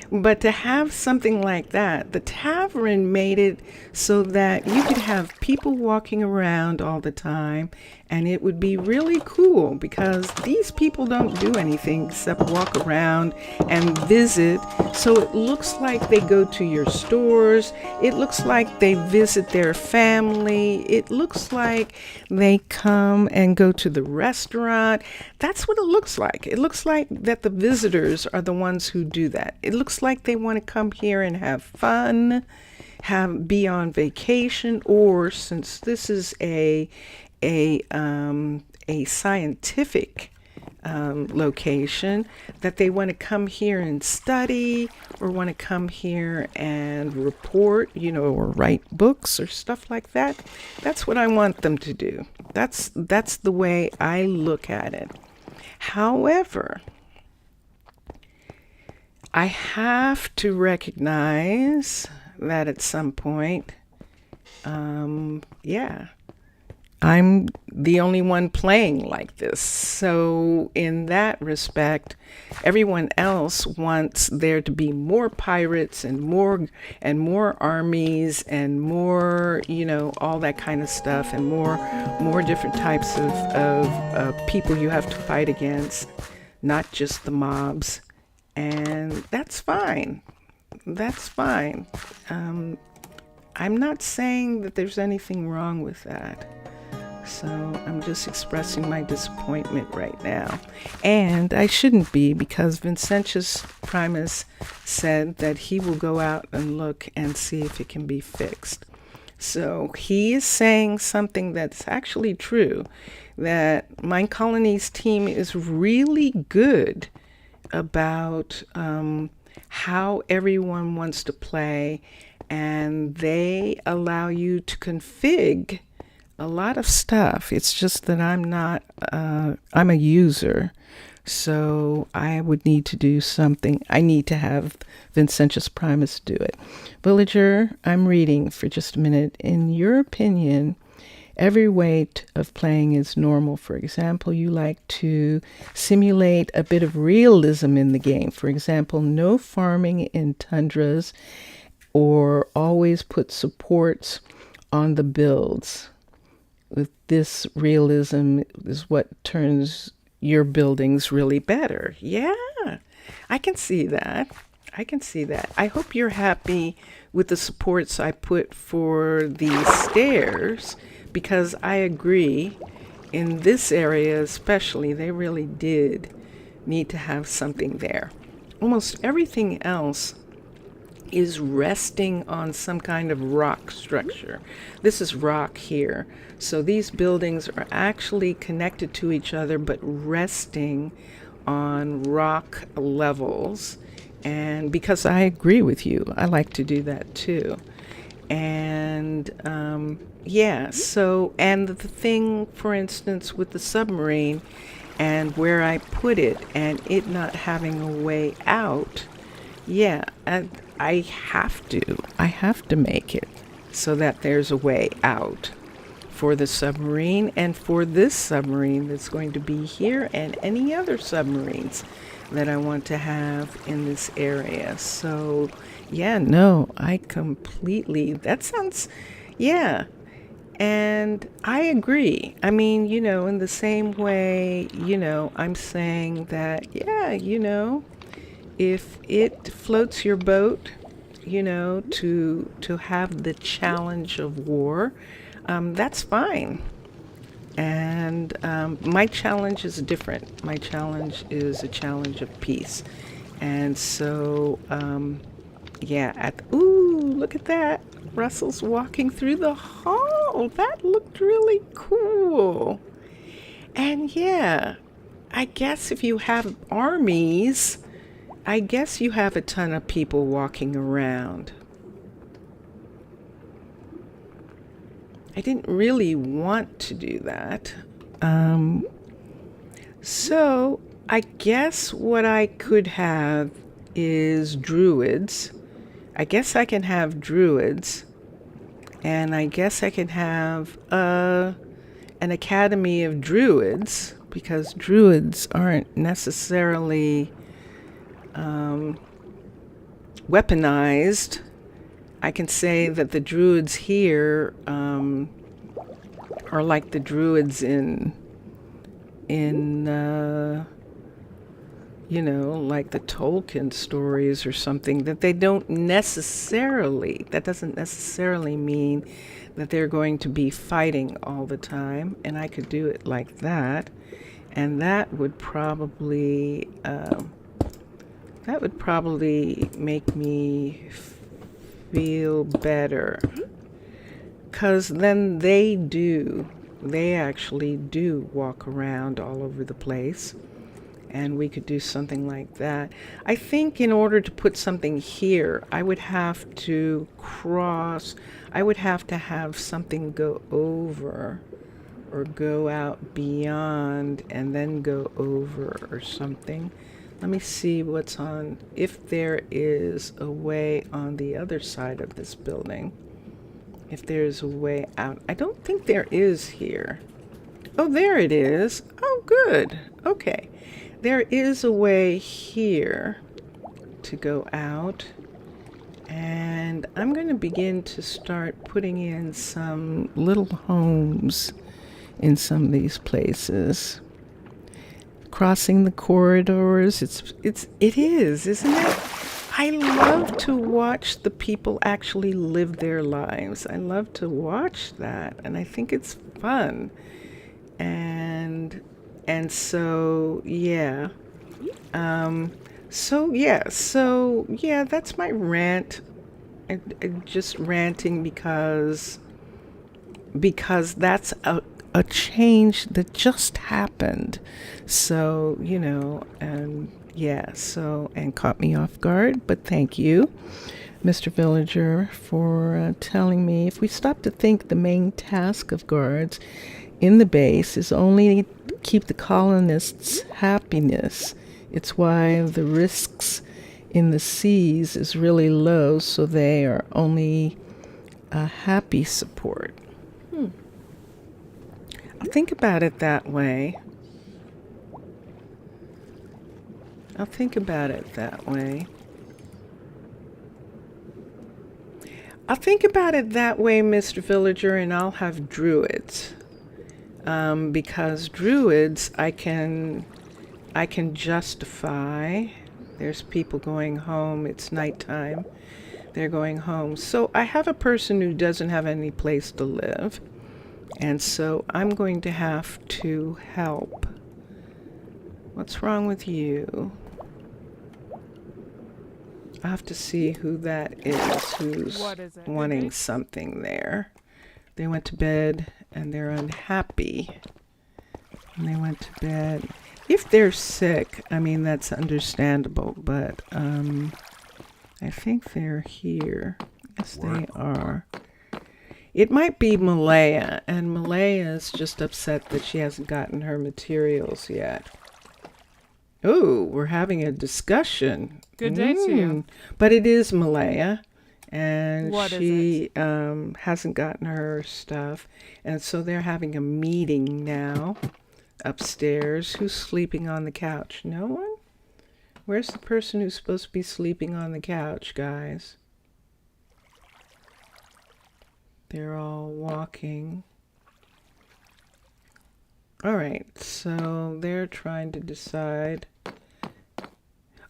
But to have something like that, the tavern made it so that you could have people walking around all the time, and it would be really cool because these people don't do anything except walk around and visit. So it looks like they go to your stores. It looks like they visit their family. It looks like they come and go to the restaurant. That's what it looks like. It looks like that the visitors are the ones who do that. It looks like they want to come here and have fun, be on vacation, or since this is a scientific location, that they want to come here and study, or want to come here and report, or write books or stuff like that. That's what I want them to do. That's the way I look at it. However, I have to recognize that at some point, yeah, I'm the only one playing like this. So, in that respect, everyone else wants there to be more pirates and more armies and more, all that kind of stuff, and more different types of people you have to fight against, not just the mobs. And that's fine. That's fine. I'm not saying that there's anything wrong with that. So I'm just expressing my disappointment right now. And I shouldn't be, because Vincentius Primus said that he will go out and look and see if it can be fixed. So he is saying something that's actually true, that Minecolonies team is really good about how everyone wants to play, and they allow you to config a lot of stuff. It's just that I'm a user, so I would need to do something. I need to have Vincentius Primus do it. Villager, I'm reading for just a minute. In your opinion, every way of playing is normal. For example, you like to simulate a bit of realism in the game. For example, no farming in tundras, or always put supports on the builds. With this realism is what turns your buildings really better. Yeah, I can see that. I hope you're happy with the supports I put for the stairs, because I agree, in this area especially, they really did need to have something there. Almost everything else is resting on some kind of rock structure. This is rock here. So these buildings are actually connected to each other, but resting on rock levels. And because I agree with you, I like to do that too. And yeah, so, and the thing, for instance, with the submarine and where I put it and it not having a way out, yeah, I have to make it so that there's a way out for the submarine and for this submarine that's going to be here and any other submarines that I want to have in this area. So yeah, no, I completely, that sounds, yeah. And I agree. I mean, in the same way, I'm saying that, yeah, if it floats your boat, to have the challenge of war, that's fine. And my challenge is different. My challenge is a challenge of peace. And so, yeah, ooh, look at that. Russell's walking through the hall. That looked really cool. And yeah, I guess if you have armies, I guess you have a ton of people walking around. I didn't really want to do that. So I guess what I could have is druids. I guess I can have druids. And I guess I can have an academy of druids, because druids aren't necessarily weaponized. I can say that the druids here are like the druids in like the Tolkien stories or something, that they don't necessarily, that doesn't necessarily mean that they're going to be fighting all the time. And I could do it like that. And that would probably make me feel better, because then they actually do walk around all over the place, and we could do something like that. I think in order to put something here, I would have to have something go over or go out beyond and then go over or something Let me see what's on, if there is a way on the other side of this building. If there's a way out. I don't think there is here. Oh, there it is. Oh, good. Okay. There is a way here to go out. And I'm going to begin to start putting in some little homes in some of these places. Crossing the corridors, it is, isn't it? I love to watch the people actually live their lives. I love to watch that, and I think it's fun. And so yeah. So yeah, that's my rant. I'm just ranting because that's a change that just happened. So, and yeah, so, and caught me off guard, but thank you, Mr. Villager, for telling me. If we stop to think, the main task of guards in the base is only keep the colonists' happiness. It's why the risks in the seas is really low, so they are only a happy support. I'll think about it that way. I'll think about it that way. I'll think about it that way, Mr. Villager, and I'll have druids. Because druids, I can justify. There's people going home. It's nighttime. They're going home. So I have a person who doesn't have any place to live. And so I'm going to have to help. What's wrong with you? I have to see who that is, who's wanting something there. They went to bed and they're unhappy. And they went to bed. If they're sick, I mean, that's understandable, but I think they're here. Yes, they are. It might be Malaya, and Malaya is just upset that she hasn't gotten her materials yet. Oh, we're having a discussion. Good day to you. But it is Malaya, and What she hasn't gotten her stuff, and so they're having a meeting now upstairs. Who's sleeping on the couch? No one? Where's the person who's supposed to be sleeping on the couch, guys? They're all walking. All right, so they're trying to decide.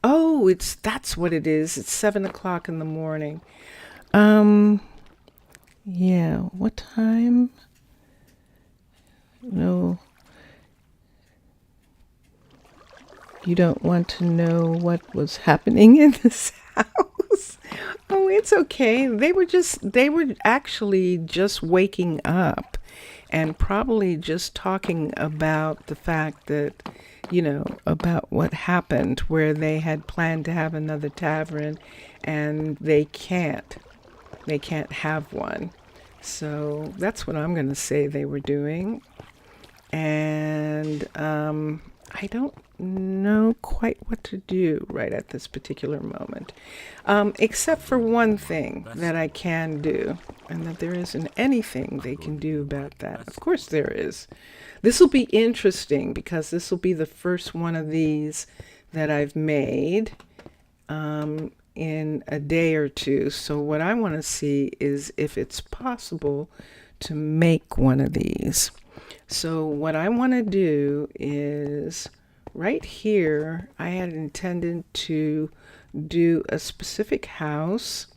Oh, that's what it is. It's 7 o'clock in the morning. Yeah, what time? No. You don't want to know what was happening in this house? Oh, it's okay. They were actually just waking up and probably just talking about the fact that, about what happened, where they had planned to have another tavern and they can't have one. So that's what I'm going to say they were doing. And I don't know quite what to do right at this particular moment, except for one thing that I can do, and that there isn't anything they can do about that. Of course there is. This will be interesting because this will be the first one of these that I've made in a day or two. So what I want to see is if it's possible to make one of these. So what I want to do is right here, I had intended to do a specific house.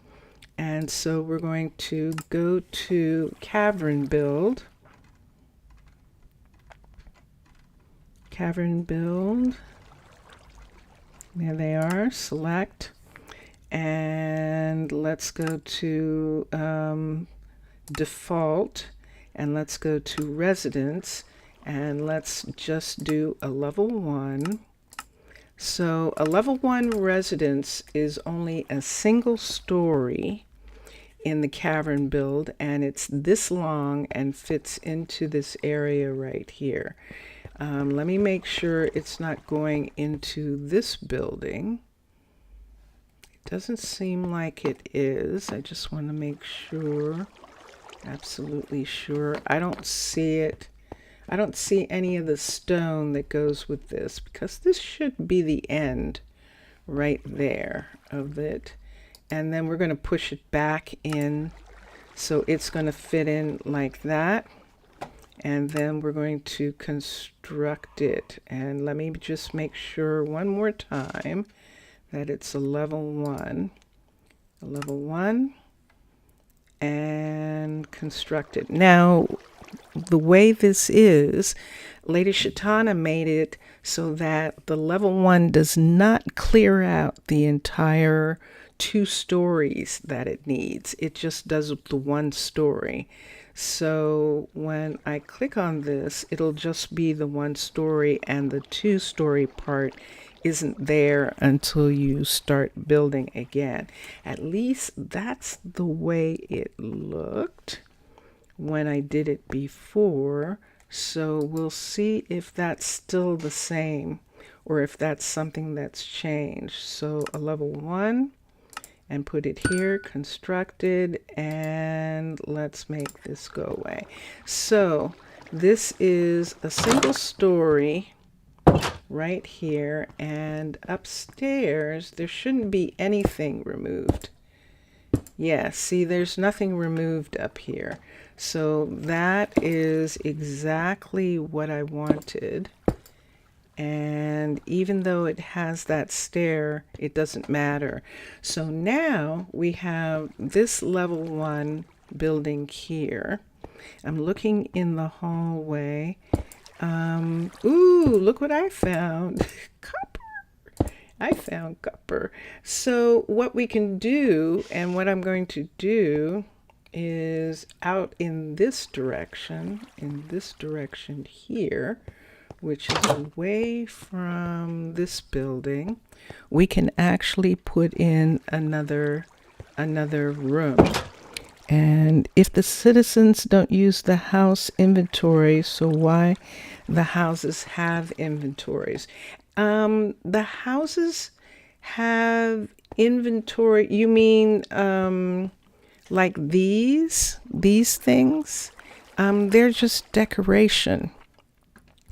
And so we're going to go to Cavern build. Cavern build. There they are. Select. And let's go to default. And let's go to residence. And let's just do a level 1. So a level 1 residence is only a single story in the Cavern build, and it's this long and fits into this area right here. Let me make sure it's not going into this building. It doesn't seem like it is. I just want to make sure, absolutely sure. I don't see it. I don't see any of the stone that goes with this, because this should be the end right there of it. And then we're going to push it back in, so it's going to fit in like that. And then we're going to construct it. And let me just make sure one more time that it's a level 1. A level 1. And construct it. Now, the way this is, Lady Shatana made it so that the level 1 does not clear out the entire 2 stories that it needs. It just does the 1 story. So when I click on this, it'll just be the 1 story, and the 2 story part isn't there until you start building again. At least that's the way it looked when I did it before. So we'll see if that's still the same or if that's something that's changed. So a level 1, and put it here, constructed, and let's make this go away. So this is a single story right here, and upstairs there shouldn't be anything removed. Yeah, see, there's nothing removed up here. So that is exactly what I wanted. And even though it has that stair, it doesn't matter. So now we have this level 1 building here. I'm looking in the hallway. Ooh, look what I found. Copper. I found copper. So what we can do, and what I'm going to do, is out in this direction here, which is away from this building, we can actually put in another room. And if the citizens don't use the house inventory, so why the houses have inventories? The houses have inventory, you mean like these things? They're just decoration.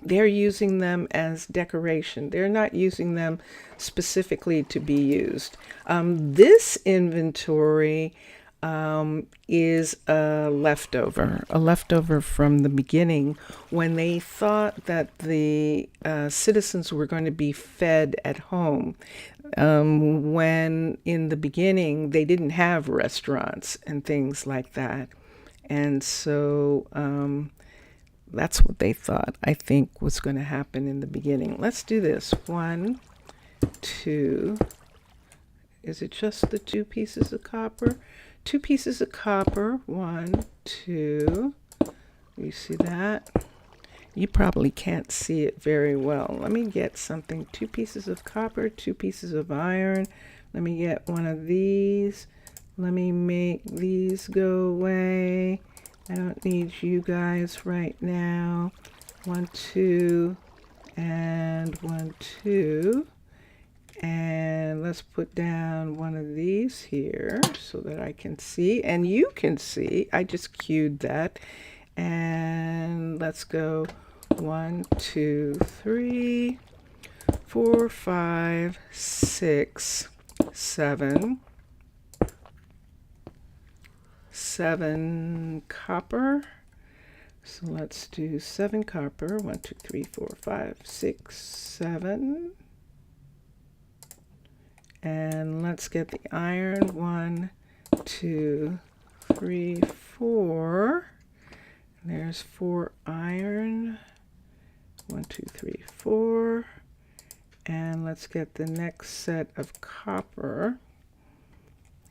They're using them as decoration. They're not using them specifically to be used. This inventory is a leftover from the beginning, when they thought that the citizens were going to be fed at home. When in the beginning they didn't have restaurants and things like that. And so that's what they thought, I think, was going to happen in the beginning. Let's do this. 1, 2. Is it just the 2 pieces of copper? 2 pieces of copper. 1, 2. You see that? You probably can't see it very well. Let me get something. 2 pieces of copper, 2 pieces of iron. Let me get one of these. Let me make these go away. I don't need you guys right now. 1, 2, and 1, 2. And let's put down one of these here so that I can see, and you can see. I just cued that. And let's go 1, 2, 3, 4, 5, 6, 7. 7 copper. So let's do 7 copper. 1, 2, 3, 4, 5, 6, 7. And let's get the iron. 1, 2, 3, 4. There's 4 iron. 1, 2, 3, 4. And let's get the next set of copper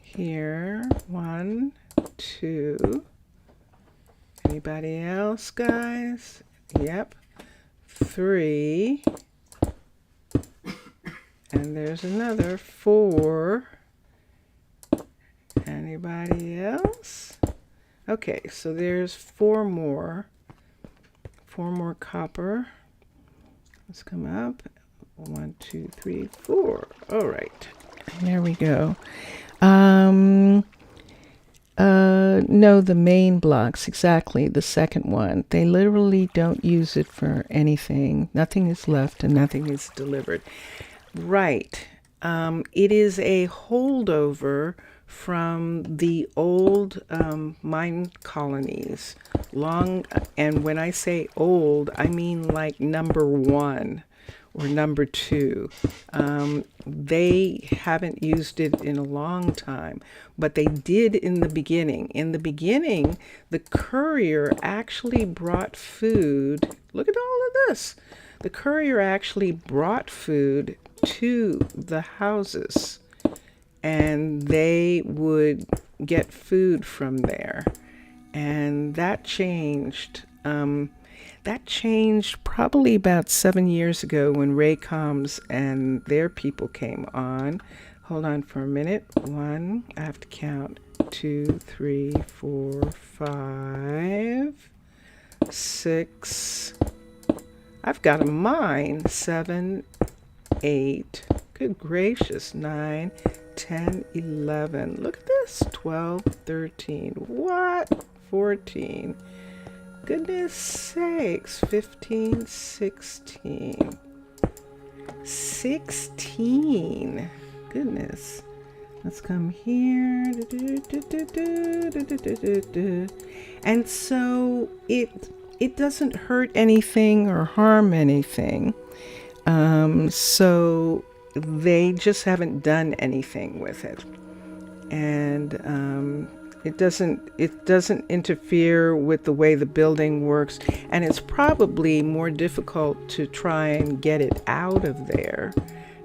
here. 1, 2. Anybody else, guys? Yep. 3. And there's another 4. Anybody else? Okay, so there's 4 more. 4 more copper. Let's come up. 1, 2, 3, 4. All right. There we go. No, the main blocks, exactly. The second one. They literally don't use it for anything. Nothing is left and nothing is delivered. Right. It is a holdover from the old mine colonies. Long, and when I say old, I mean like number 1 or number 2. They haven't used it in a long time, but they did in the beginning. In the beginning, the courier actually brought food. Look at all of this. The courier actually brought food to the houses, and they would get food from there. And that changed. That changed probably about 7 years ago when Raycoms and their people came on. Hold on for a minute. 1, I have to count. 2, 3, 4, 5, 6. I've got a mine. 7, 8. Good gracious. 9, 10, 11. Look at this. 12, 13. What? 14. Goodness sakes. 15, 16. 16. Goodness. Let's come here. And so it doesn't hurt anything or harm anything. So they just haven't done anything with it. And it doesn't interfere with the way the building works, and it's probably more difficult to try and get it out of there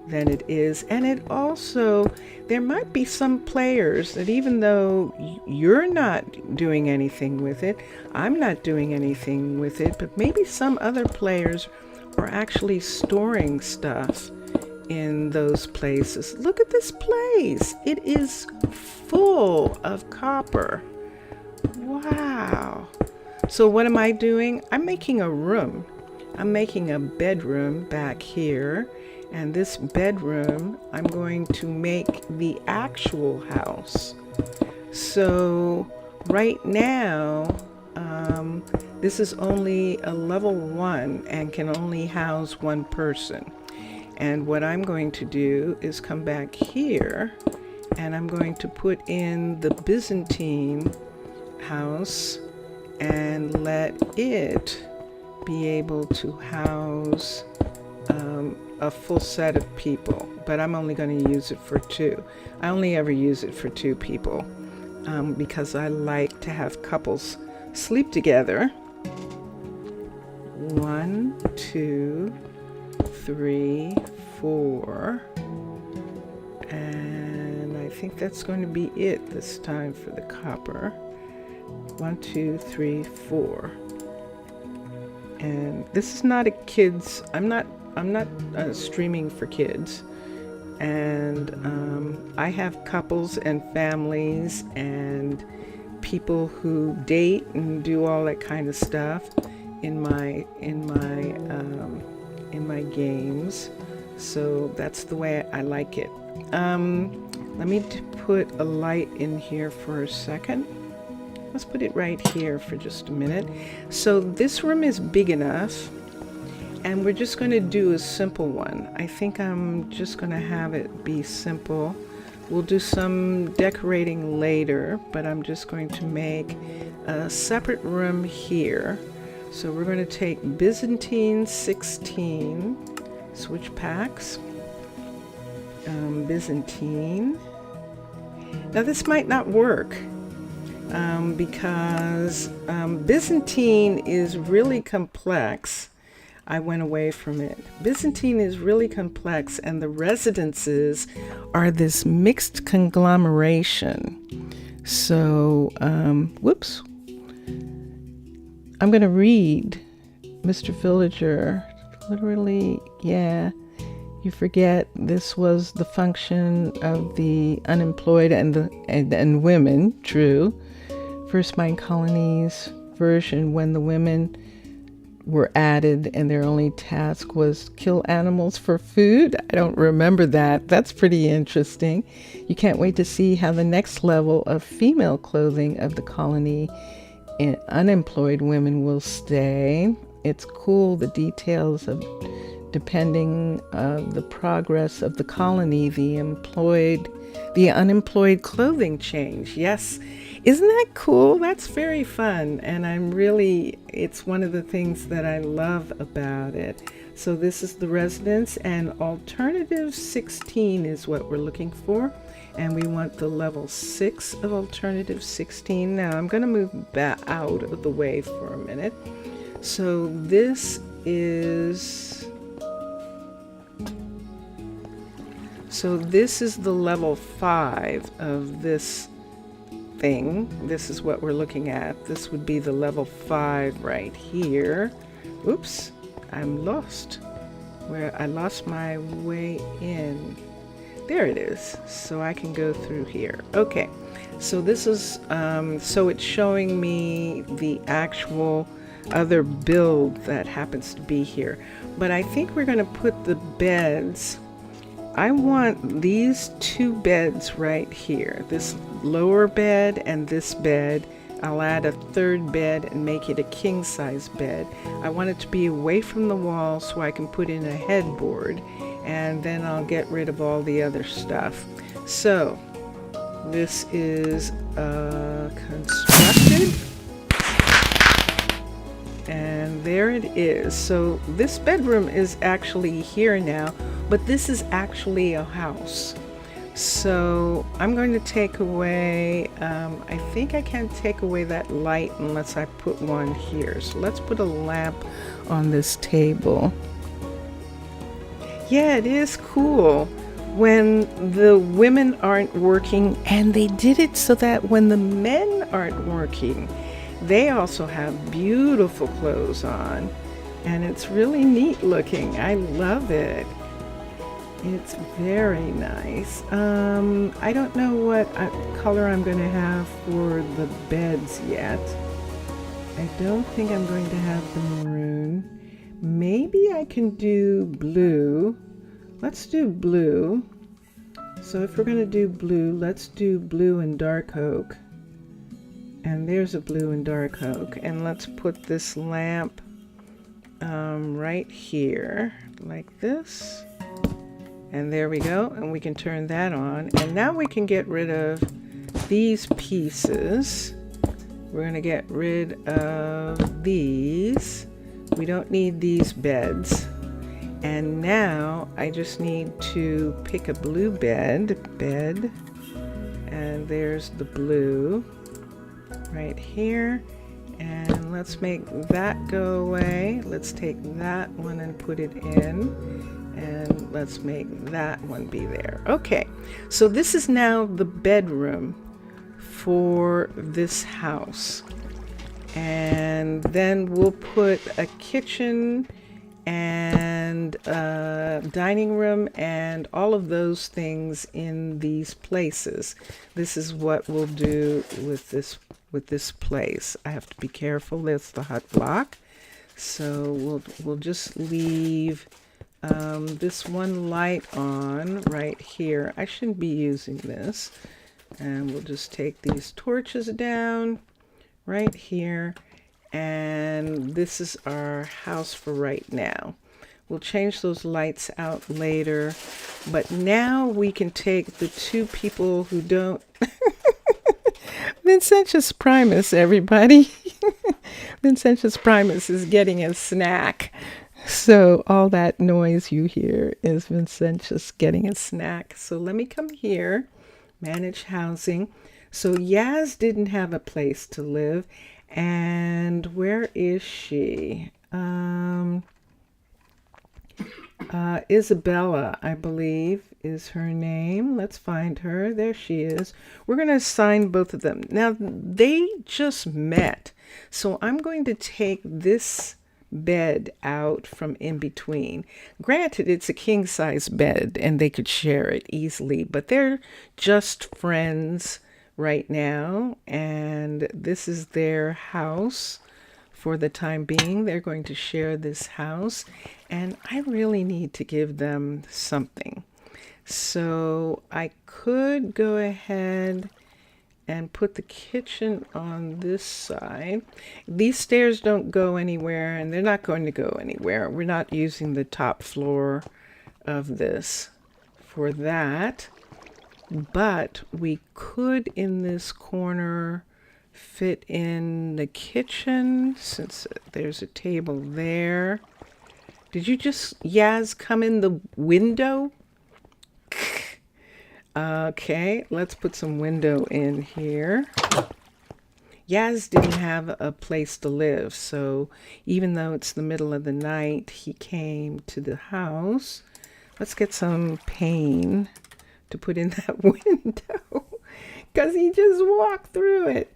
than it is. And it also, there might be some players that even though you're not doing anything with it, I'm not doing anything with it, but maybe some other players are actually storing stuff in those places. Look at this place. It is full of copper. Wow. So what am I doing? I'm making a room. I'm making a bedroom back here. And this bedroom, I'm going to make the actual house. So right now, this is only a level 1 and can only house 1 person. And what I'm going to do is come back here and I'm going to put in the Byzantine house and let it be able to house a full set of people. But I'm only going to use it for 2. I only ever use it for 2 people because I like to have couples sleep together. 1, 2, 3, 4, and I think that's going to be it this time for the copper. 1, 2, 3, 4. And this is not a kids. I'm not streaming for kids, and I have couples and families and people who date and do all that kind of stuff in my games. So that's the way I like it. Let me put a light in here for a second. Let's put it right here for just a minute. So this room is big enough, and we're just going to do a simple one. I think I'm just going to have it be simple. We'll do some decorating later, but I'm just going to make a separate room here. So we're going to take Byzantine 16, switch packs, Byzantine. Now this might not work because Byzantine is really complex. I went away from it. Byzantine is really complex, and the residences are this mixed conglomeration. So, whoops. I'm going to read Mr. Villager. Literally, yeah. You forget this was the function of the unemployed and women, true. First Minecolonies version, when the women were added, and their only task was kill animals for food. I don't remember that. That's pretty interesting. You can't wait to see how the next level of female clothing of the colony and unemployed women will stay. It's cool, the details of depending the progress of the colony, the unemployed clothing change. Yes, isn't that cool? That's very fun, and it's one of the things that I love about it. So this is the residence, and alternative 16 is what we're looking for, and we want the level 6 of alternative 16. Now I'm going to move back out of the way for a minute. So this is the level 5 of this thing. This is what we're looking at. This would be the level 5 right here. Oops, I'm lost. I lost my way in. There it is. So I can go through here. Okay, so this is, so it's showing me the actual other build that happens to be here. But I think we're going to put the beds. I want these 2 beds right here, this lower bed and this bed. I'll add a 3rd bed and make it a king size bed. I want it to be away from the wall so I can put in a headboard, and then I'll get rid of all the other stuff. So this is constructed, and there it is. So this bedroom is actually here now, but this is actually a house. So I'm going to take away, I think I can take away that light unless I put one here. So let's put a lamp on this table. Yeah, it is cool when the women aren't working, and they did it so that when the men aren't working, they also have beautiful clothes on, and it's really neat looking. I love it. It's very nice. I don't know what color I'm going to have for the beds yet. I don't think I'm going to have the maroon. Maybe I can do blue. Let's do blue. So if we're going to do blue, let's do blue and dark oak. And there's a blue and dark oak. And let's put this lamp right here, like this. And there we go, and we can turn that on. And now we can get rid of these pieces. We're going to get rid of these. We don't need these beds. And now I just need to pick a blue bed. And there's the blue right here. And let's make that go away. Let's take that one and put it in. And let's make that one be there. Okay, so this is now the bedroom for this house. And then we'll put a kitchen and a dining room and all of those things in these places. This is what we'll do with this place. I have to be careful. That's the hut block. So we'll just leave this one light on right here. I shouldn't be using this. And we'll just take these torches down right here. And this is our house for right now. We'll change those lights out later. But now we can take the 2 people who don't... Vincentius Primus, everybody. Vincentius Primus is getting a snack. So all that noise you hear is Vincentius getting a snack. So let me come here, manage housing. So Yaz didn't have a place to live. And where is she? Isabella, I believe, is her name. Let's find her. There she is. We're going to assign both of them. Now, they just met. So I'm going to take this bed out from in between. Granted, it's a king size bed and they could share it easily, but they're just friends right now, and this is their house for the time being. They're going to share this house, and I really need to give them something. So I could go ahead and put the kitchen on this side. These stairs don't go anywhere, and they're not going to go anywhere. We're not using the top floor of this for that. But we could, in this corner, fit in the kitchen, since there's a table there. Did you just, Yaz, come in the window? Okay, let's put some window in here. Yaz didn't have a place to live, so even though it's the middle of the night, he came to the house. Let's get some pane to put in that window, because he just walked through it.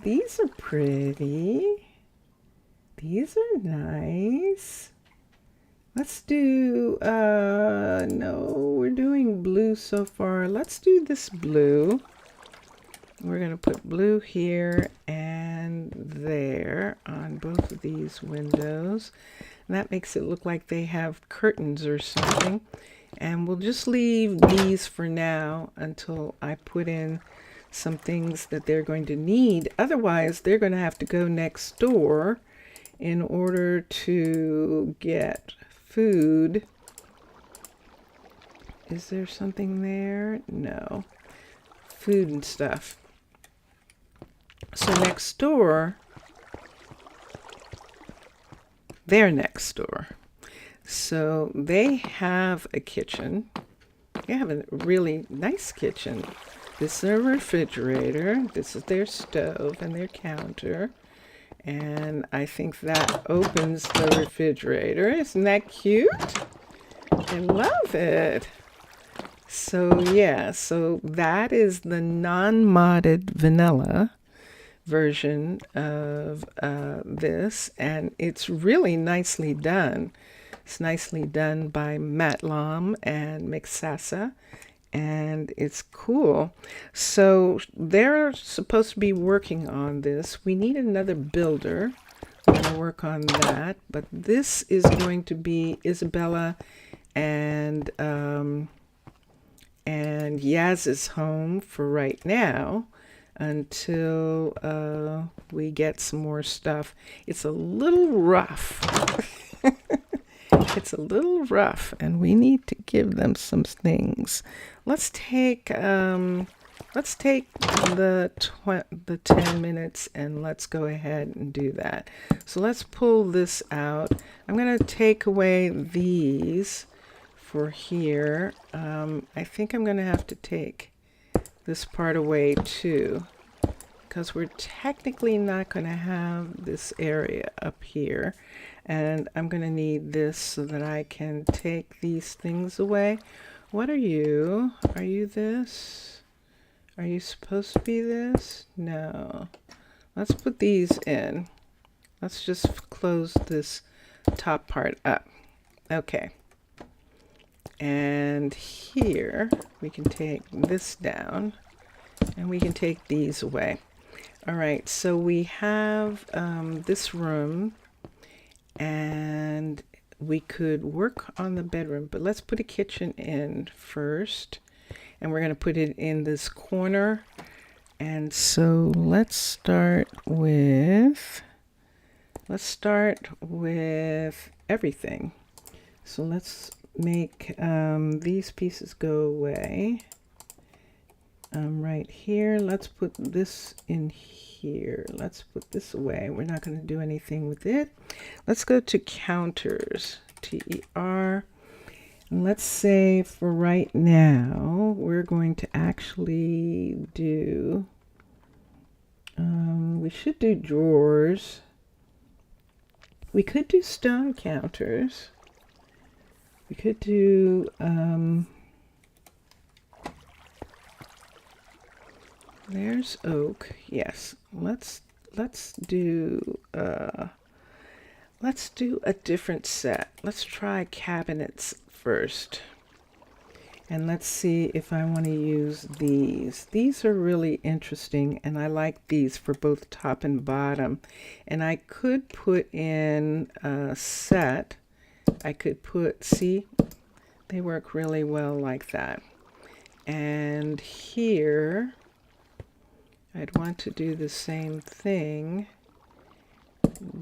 These are pretty. These are nice. Let's do, no, we're doing blue so far. Let's do this blue. We're going to put blue here and there on both of these windows. And that makes it look like they have curtains or something. And we'll just leave these for now until I put in some things that they're going to need. Otherwise, they're going to have to go next door in order to get food. Is there something there? No. Food and stuff. So next door, they're next door. So they have a kitchen. They have a really nice kitchen. This is their refrigerator. This is their stove and their counter. And I think that opens the refrigerator. Isn't that cute? I love it. So yeah, so that is the non-modded vanilla version of this. And it's really nicely done. It's nicely done by Matlam and Mixasa. And it's cool. So they're supposed to be working on this. We need another builder. We're going to work on that. But this is going to be Isabella and Yaz's home for right now until we get some more stuff. It's a little rough. It's a little rough, and we need to give them some things. Let's take the 10 minutes and let's go ahead and do that. So let's pull this out. I'm going to take away these for here. I think I'm going to have to take this part away too, because we're technically not going to have this area up here. And I'm going to need this so that I can take these things away. What are you? Are you this? Are you supposed to be this? No. Let's put these in. Let's just close this top part up. Okay. And here we can take this down and we can take these away. All right, so we have this room, and we could work on the bedroom, but let's put a kitchen in first, and we're going to put it in this corner. And so let's start with everything. So let's make these pieces go away. Right here, let's put this in here. Let's put this away. We're not going to do anything with it. Let's go to counters, TER. And let's say for right now, we're going to actually do, we should do drawers. We could do stone counters. We could do, there's oak. Yes. Let's do a different set. Let's try cabinets first. And let's see if I want to use these. These are really interesting, and I like these for both top and bottom. And I could put in a set. I could put, see, they work really well like that. And here, I'd want to do the same thing,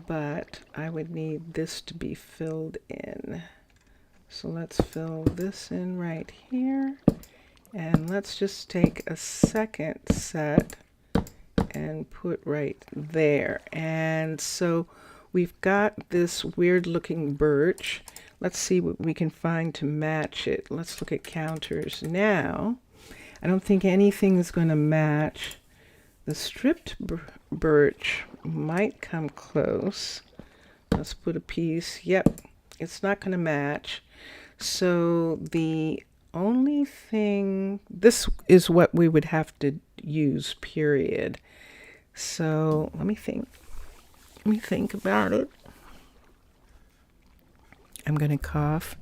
but I would need this to be filled in. So let's fill this in right here. And let's just take a second set and put right there. And so we've got this weird looking birch. Let's see what we can find to match it. Let's look at counters now. I don't think anything is going to match. The stripped birch might come close. Let's put a piece. Yep, it's not going to match. So the only thing, this is what we would have to use, period. So let me think about it. I'm going to cough.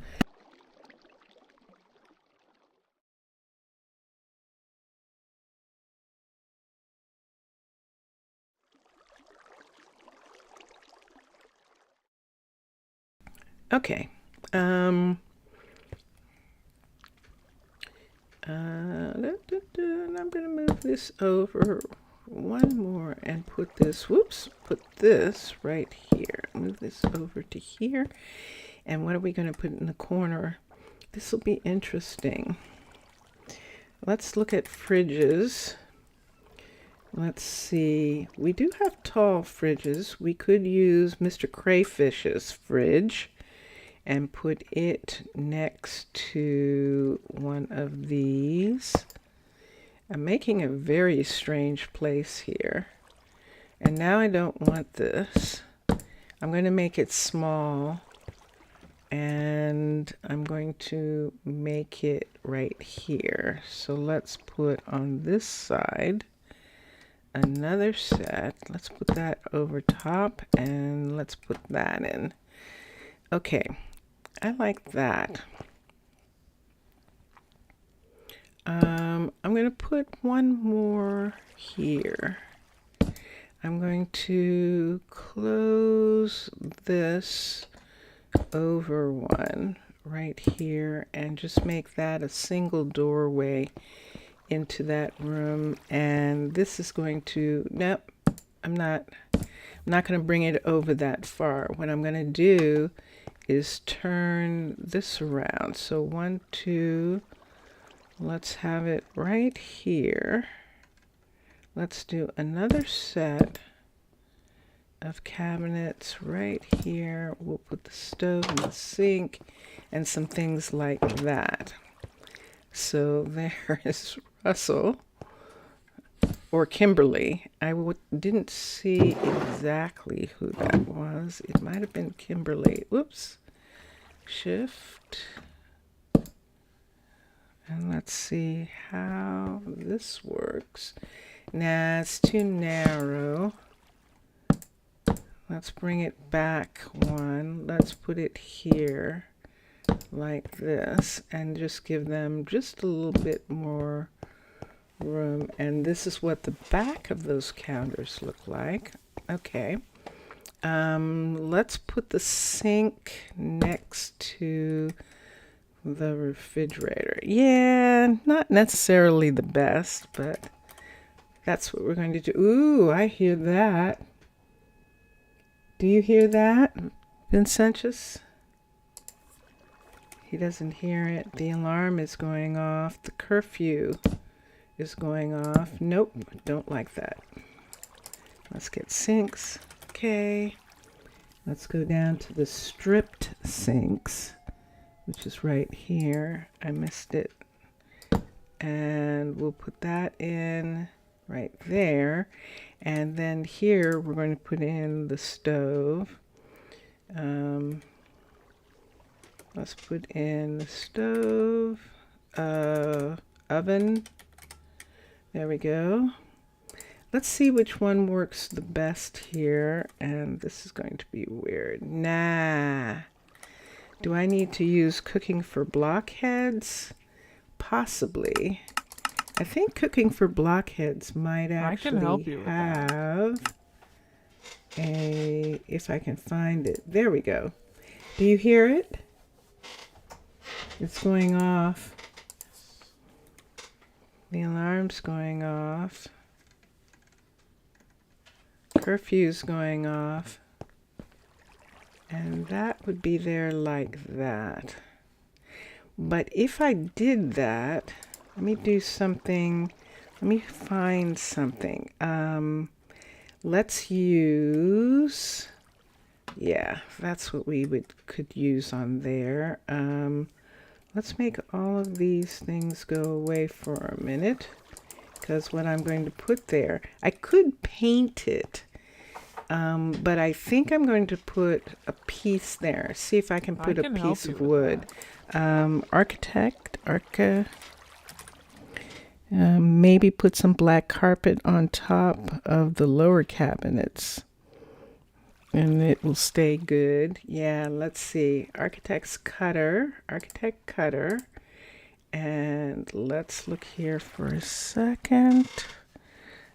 Okay. And I'm going to move this over one more and put this, put this right here. Move this over to here. And what are we going to put in the corner? This will be interesting. Let's look at fridges. Let's see. We do have tall fridges. We could use Mr. Crayfish's fridge and put it next to one of these. I'm making a very strange place here. And now I don't want this. I'm going to make it small. And I'm going to make it right here. So let's put on this side another set. Let's put that over top and let's put that in. Okay, I like that. I'm going to put one more here. I'm going to close this over one right here and just make that a single doorway into that room. And this is going to, nope, I'm not going to bring it over that far. What I'm going to do is turn this around. So 1, 2, let's have it right here. Let's do another set of cabinets right here. We'll put the stove and the sink and some things like that. So there is Russell or Kimberly. I didn't see exactly who that was. It might have been Kimberly. Whoops. Shift. And let's see how this works. Nah, it's too narrow. Let's bring it back one. Let's put it here like this and just give them just a little bit more room. And this is what the back of those counters look like. Okay. Let's put the sink next to the refrigerator. Yeah, not necessarily the best, but that's what we're going to do. Ooh, I hear that. Do you hear that, Vincentius? He doesn't hear it. The alarm is going off. The curfew is going off. Nope, don't like that. Let's get sinks. Okay. Let's go down to the stripped sinks, which is right here. I missed it. And we'll put that in right there. And then here we're going to put in the stove. Let's put in the stove, oven. There we go. Let's see which one works the best here. And this is going to be weird. Nah. Do I need to use cooking for blockheads? possibly, I think Cooking for Blockheads might I can help you actually with that. have if I can find it. There we go. Do you hear it? It's going off. The alarm's going off. Curfew's going off. And that would be there like that. But if I did that, let me do something. Let me find something. Let's use, yeah, that's what we could use on there. Let's make all of these things go away for a minute, because what I'm going to put there, I could paint it, but I think I'm going to put a piece there. See if I can put a piece of wood. Maybe put some black carpet on top of the lower cabinets, and it will stay good. Yeah, let's see. Architect cutter. And let's look here for a second.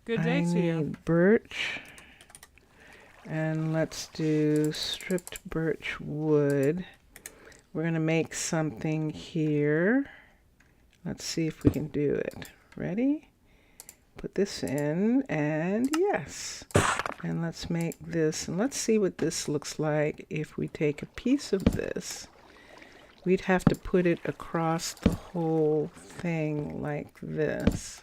Good day to you. I need birch. And let's do stripped birch wood. We're going to make something here. Let's see if we can do it. Ready? Put this in, and yes. And let's make this, and let's see what this looks like if we take a piece of this. We'd have to put it across the whole thing like this.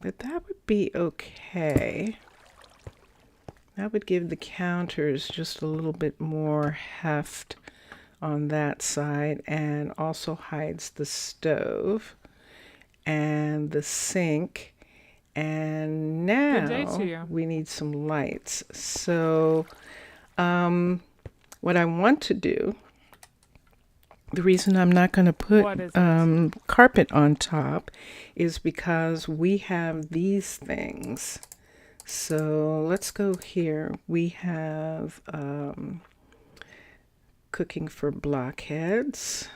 But that would be okay. That would give the counters just a little bit more heft on that side, and also hides the stove and the sink. And now we need some lights. So what I want to do, the reason I'm not going to put carpet on top is because we have these things. So let's go here. We have Cooking for Blockheads.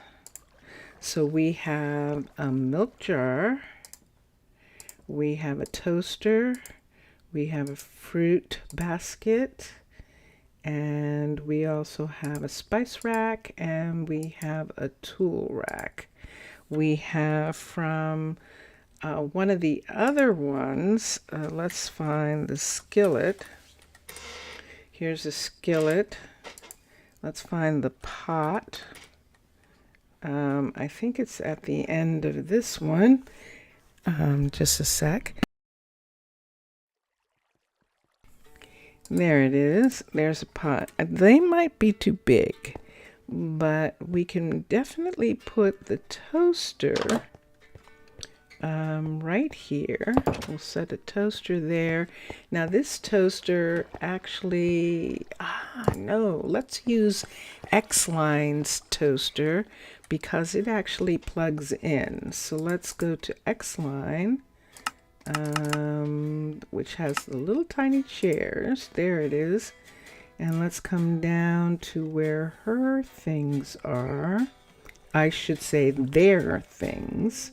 So we have a milk jar. We have a toaster. We have a fruit basket. And we also have a spice rack, and we have a tool rack. We have from one of the other ones, let's find the skillet. Here's a skillet. Let's find the pot. I think it's at the end of this one. Just a sec. There it is. There's a pot. They might be too big, but we can definitely put the toaster right here. We'll set a toaster there. Now this toaster actually, no, let's use X-Line's toaster because it actually plugs in. So let's go to X-Line, which has the little tiny chairs. There it is. And let's come down to where her things are. I should say their things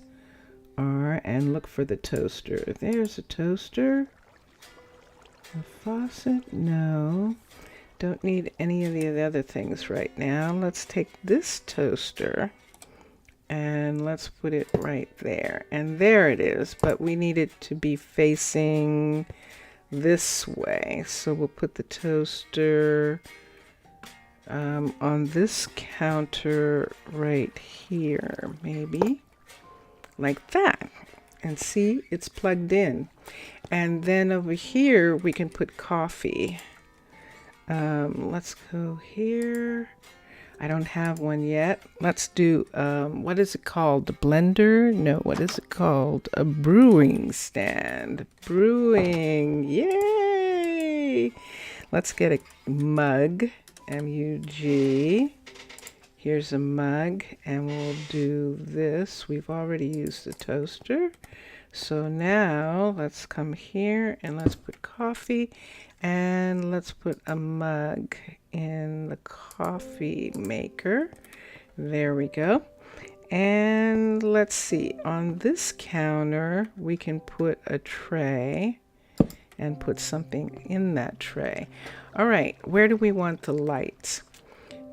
are, and look for the toaster. There's a toaster. A faucet, no. Don't need any of the other things right now. Let's take this toaster and let's put it right there. And there it is, but we need it to be facing this way. So we'll put the toaster on this counter right here, maybe. Like that. And see, it's plugged in. And then over here we can put coffee. Let's go here. I don't have one yet. Let's do what is it called? The blender? No, what is it called? A brewing stand. Brewing. Yay! Let's get a mug. M-U-G. Here's a mug, and we'll do this. We've already used the toaster. So now let's come here and let's put coffee, and let's put a mug in the coffee maker. There we go. And let's see, on this counter, we can put a tray and put something in that tray. All right, where do we want the lights?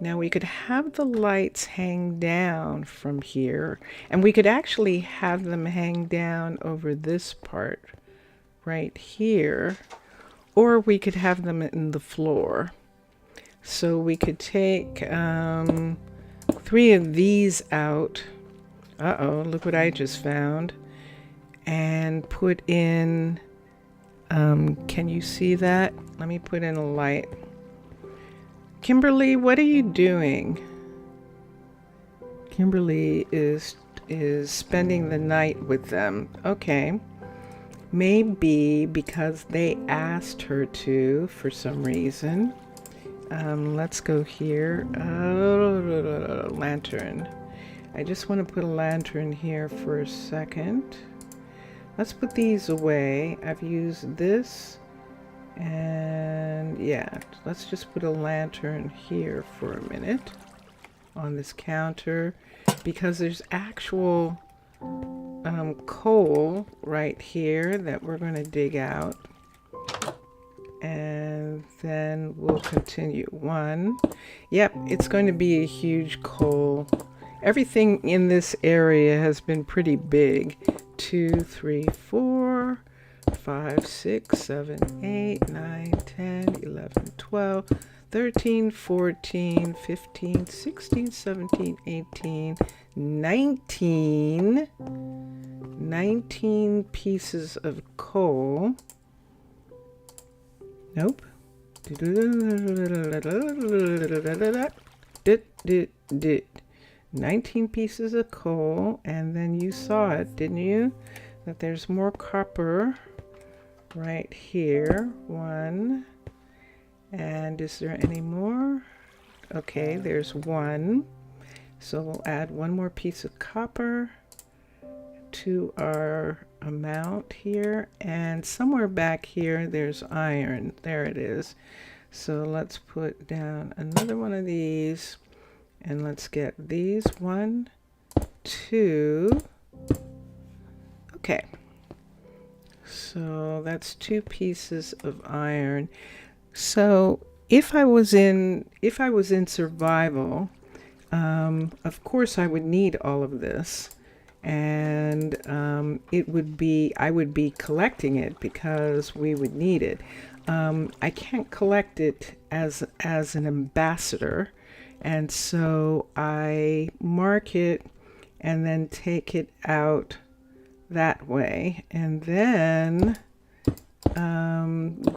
Now we could have the lights hang down from here, and we could actually have them hang down over this part right here, or we could have them in the floor. So we could take 3 of these out. Uh-oh, look what I just found. And put in, can you see that? Let me put in a light. Kimberly, what are you doing? Kimberly is spending the night with them. Okay. Maybe because they asked her to for some reason. Let's go here. Oh, lantern. I just want to put a lantern here for a second. Let's put these away. I've used this. And yeah, let's just put a lantern here for a minute on this counter, because there's actual coal right here that we're going to dig out. And then we'll continue. 1. Yep, it's going to be a huge coal. Everything in this area has been pretty big. 2, 3, 4, 5, 6, 7, 8, 9, 10, 11, 12, 13, 14, 15, 16, 17, 18, 19. 19 pieces of coal. Nope. 19 pieces of coal, and then you saw it, didn't you? That there's more copper right here. 1. And is there any more? Okay, there's 1. So we'll add 1 more piece of copper to our amount here, and somewhere back here there's iron. There it is. So let's put down another one of these, and let's get these. 1, 2. Okay, so that's 2 pieces of iron. So if I was in survival, of course I would need all of this. And I would be collecting it because we would need it. I can't collect it as an ambassador, and so I mark it and then take it out that way, and then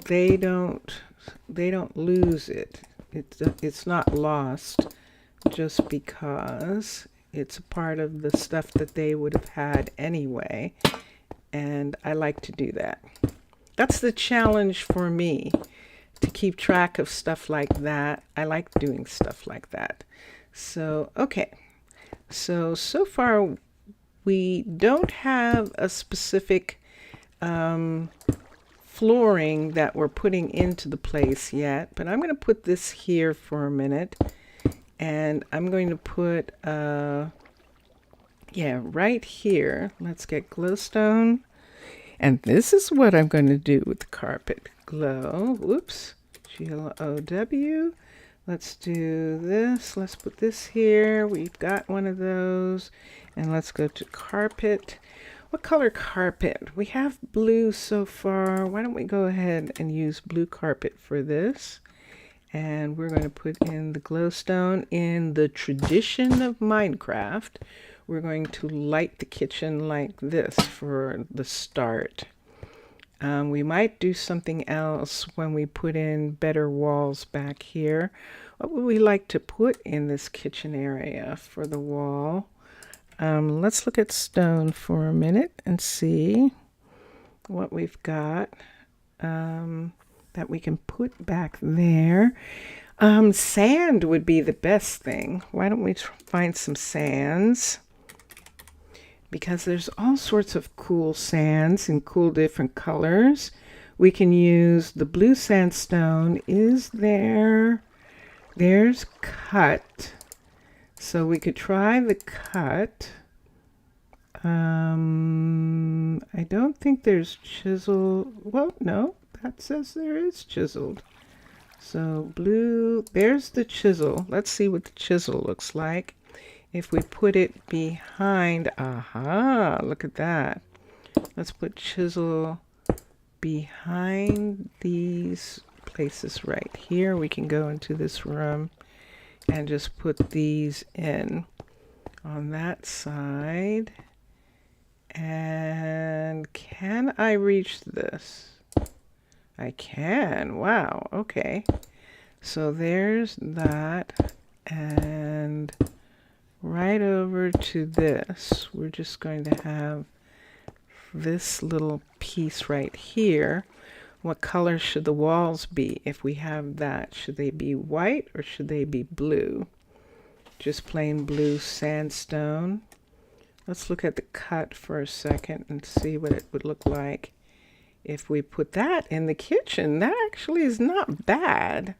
they don't lose it. It's not lost just because it's a part of the stuff that they would have had anyway, and I like to do that. That's the challenge for me, to keep track of stuff like that. I like doing stuff like that. So, okay. So far we don't have a specific flooring that we're putting into the place yet, but I'm going to put this here for a minute. And I'm going to put, right here. Let's get glowstone. And this is what I'm going to do with the carpet. Glow, whoops, Glow. Let's do this. Let's put this here. We've got one of those. And let's go to carpet. What color carpet? We have blue so far. Why don't we go ahead and use blue carpet for this? And we're going to put in the glowstone. In the tradition of Minecraft, we're going to light the kitchen like this for the start. We might do something else when we put in better walls back here. What would we like to put in this kitchen area for the wall? Let's look at stone for a minute and see what we've got. That we can put back there. Sand would be the best thing. Why don't we find some sands? Because there's all sorts of cool sands in cool different colors. We can use the blue sandstone. Is there? There's cut. So we could try the cut. I don't think there's chisel. Well, no, that says there is chiseled. So blue, there's the chisel. Let's see what the chisel looks like. If we put it behind, aha, look at that. Let's put chisel behind these places right here. We can go into this room and just put these in on that side. And can I reach this? I can. Wow. Okay. So there's that. And right over to this, we're just going to have this little piece right here. What color should the walls be if we have that? Should they be white or should they be blue? Just plain blue sandstone. Let's look at the cut for a second and see what it would look like if we put that in the kitchen. That actually is not bad.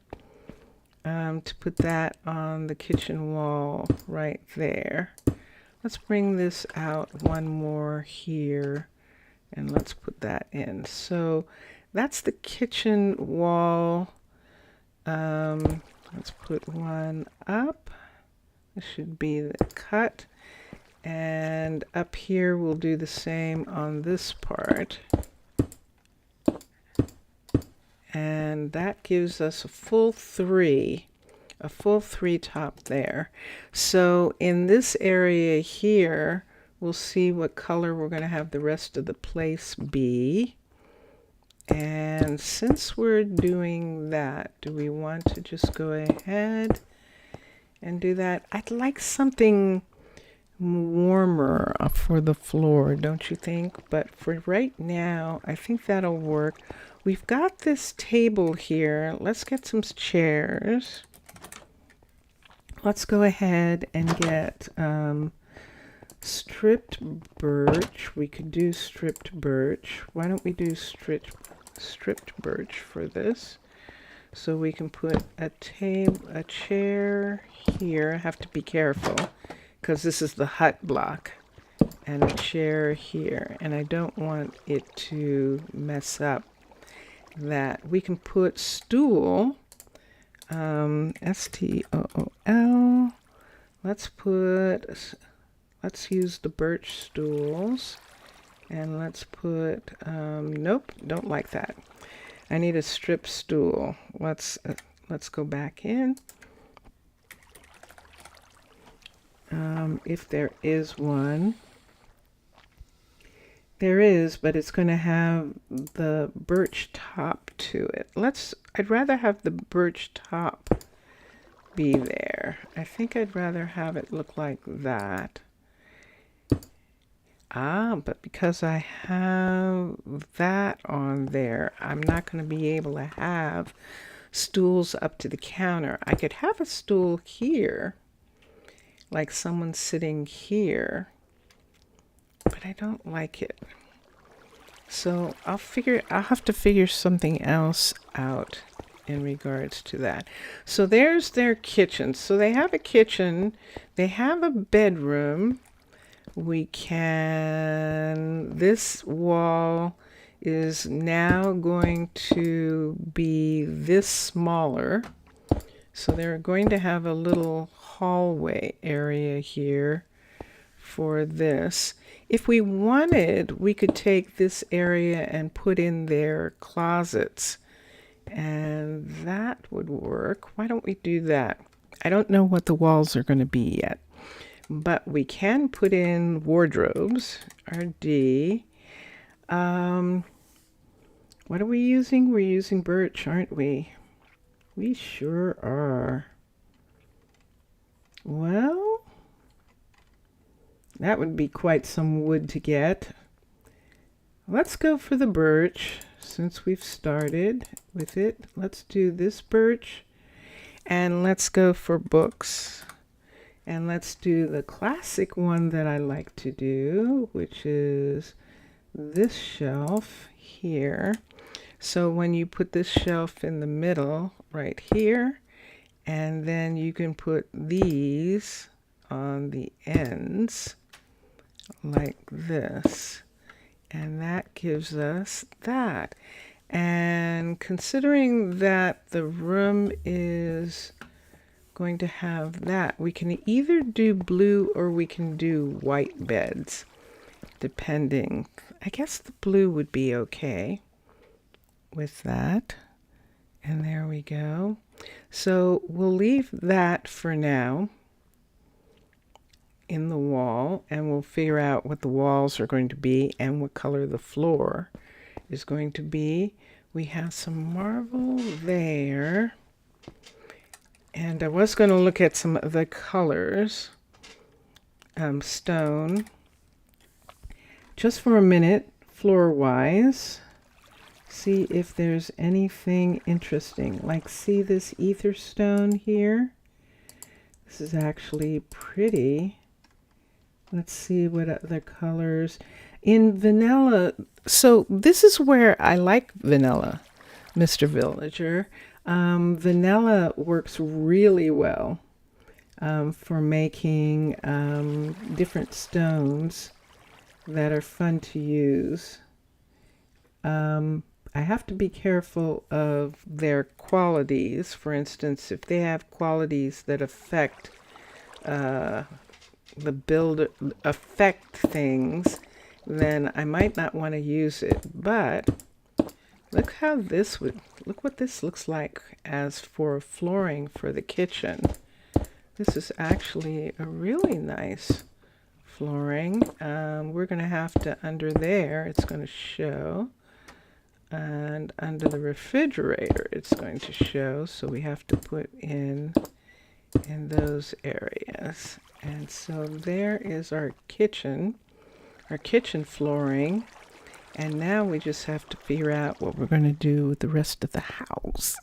To put that on the kitchen wall right there. Let's bring this out one more here and let's put that in. So that's the kitchen wall. Let's put one up. This should be the cut. And up here we'll do the same on this part. And that gives us a full three top there. So in this area here, we'll see what color we're going to have the rest of the place be. And since we're doing that, do we want to just go ahead and do that? I'd like something warmer for the floor, don't you think? But for right now, I think that'll work. We've got this table here. Let's get some chairs. Let's go ahead and get stripped birch. We could do stripped birch. Why don't we do stripped birch for this? So we can put a chair here. I have to be careful because this is the hut block, and a chair here, and I don't want it to mess up that. We can put stool, STOOL. Let's use the birch stools, and let's put, nope, don't like that. I need a strip stool. Let's go back in. If there is one. There is, but it's going to have the birch top to it. I'd rather have the birch top be there. I think I'd rather have it look like that. But because I have that on there, I'm not going to be able to have stools up to the counter. I could have a stool here, like someone sitting here, but I don't like it. So I'll have to figure something else out in regards to that. So there's their kitchen. So they have a kitchen, they have a bedroom. This wall is now going to be this smaller. So they're going to have a little hallway area here for this. If we wanted, we could take this area and put in their closets, and that would work. Why don't we do that? I don't know what the walls are going to be yet, but we can put in wardrobes, RD. What are we using? We're using birch, aren't we? We sure are. Well, that would be quite some wood to get. Let's go for the birch since we've started with it. Let's do this birch, and let's go for books. And let's do the classic one that I like to do, which is this shelf here. So when you put this shelf in the middle right here, and then you can put these on the ends like this. And that gives us that. And considering that the room is going to have that, we can either do blue or we can do white beds, depending. I guess the blue would be okay with that. And there we go. So we'll leave that for now in the wall, and we'll figure out what the walls are going to be and what color the floor is going to be. We have some marble there, and I was going to look at some of the colors. Stone, just for a minute, floor wise, see if there's anything interesting. Like, see this ether stone here? This is actually pretty. Let's see what other colors. In vanilla, so this is where I like vanilla, Mr. Villager. Vanilla works really well for making different stones that are fun to use. I have to be careful of their qualities. For instance, if they have qualities that affect the build, affect things, then I might not want to use it. But look how this would, look what this looks like as for flooring for the kitchen. This is actually a really nice flooring. We're going to have to, under there, it's going to show. And under the refrigerator, it's going to show. So we have to put in those areas. And so there is our kitchen flooring. And now we just have to figure out what we're going to do with the rest of the house.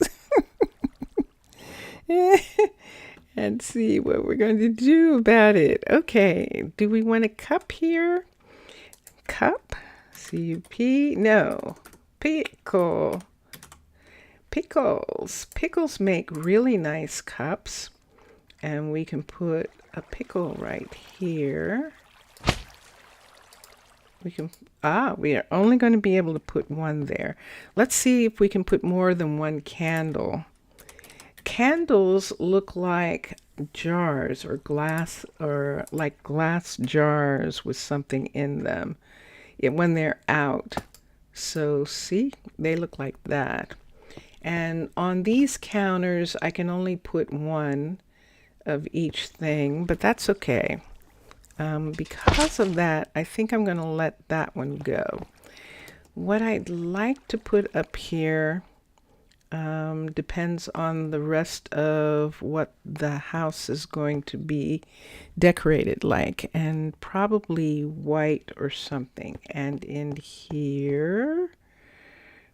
And see what we're going to do about it. Okay, do we want a cup here? Cup? C-U-P? No. Pickle. Pickles. Pickles make really nice cups. And we can put a pickle right here. We are only going to be able to put one there. Let's see if we can put more than one candle. Candles look like jars or glass, or like glass jars with something in them when they're out. So see, they look like that. And on these counters, I can only put one of each thing, but that's okay. Because of that, I think I'm going to let that one go. What I'd like to put up here depends on the rest of what the house is going to be decorated like, and probably white or something. And in here,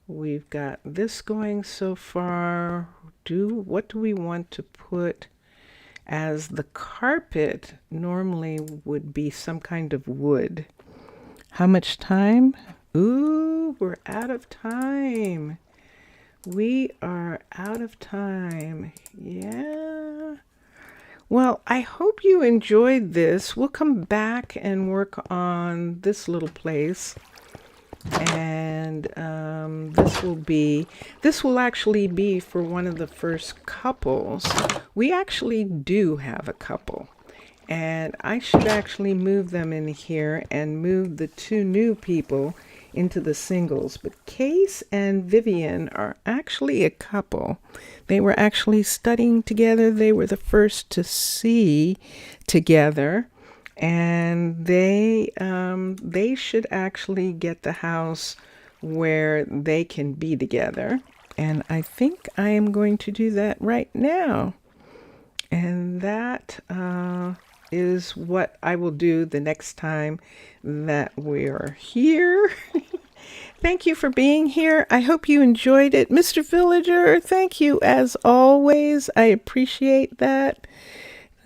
we've got this going so far. What do we want to put as the carpet? Normally would be some kind of wood. How much time? Ooh, we're out of time. We are out of time. Yeah. Well, I hope you enjoyed this. We'll come back and work on this little place. And this will actually be for one of the first couples. We actually do have a couple. And I should actually move them in here and move the two new people into the singles. But Case and Vivian are actually a couple. They were actually studying together. They were the first to see together. And they should actually get the house where they can be together. And I think I am going to do that right now. And that is what I will do the next time that we're here. Thank you for being here. I hope you enjoyed it. Mr. Villager, thank you as always. I appreciate that.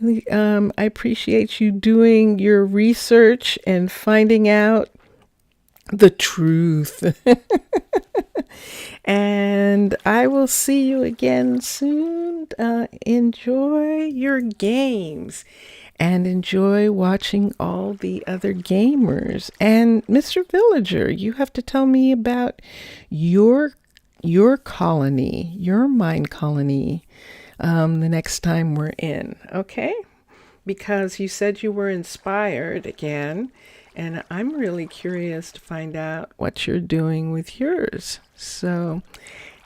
I appreciate you doing your research and finding out the truth. And I will see you again soon. Enjoy your games and enjoy watching all the other gamers. And Mr. Villager, you have to tell me about your colony, your mine colony, the next time we're in, okay? Because you said you were inspired again, and I'm really curious to find out what you're doing with yours. So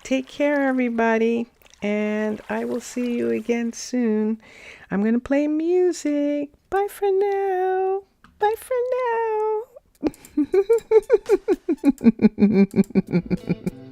take care, everybody, and I will see you again soon. I'm going to play music. Bye for now. Bye for now.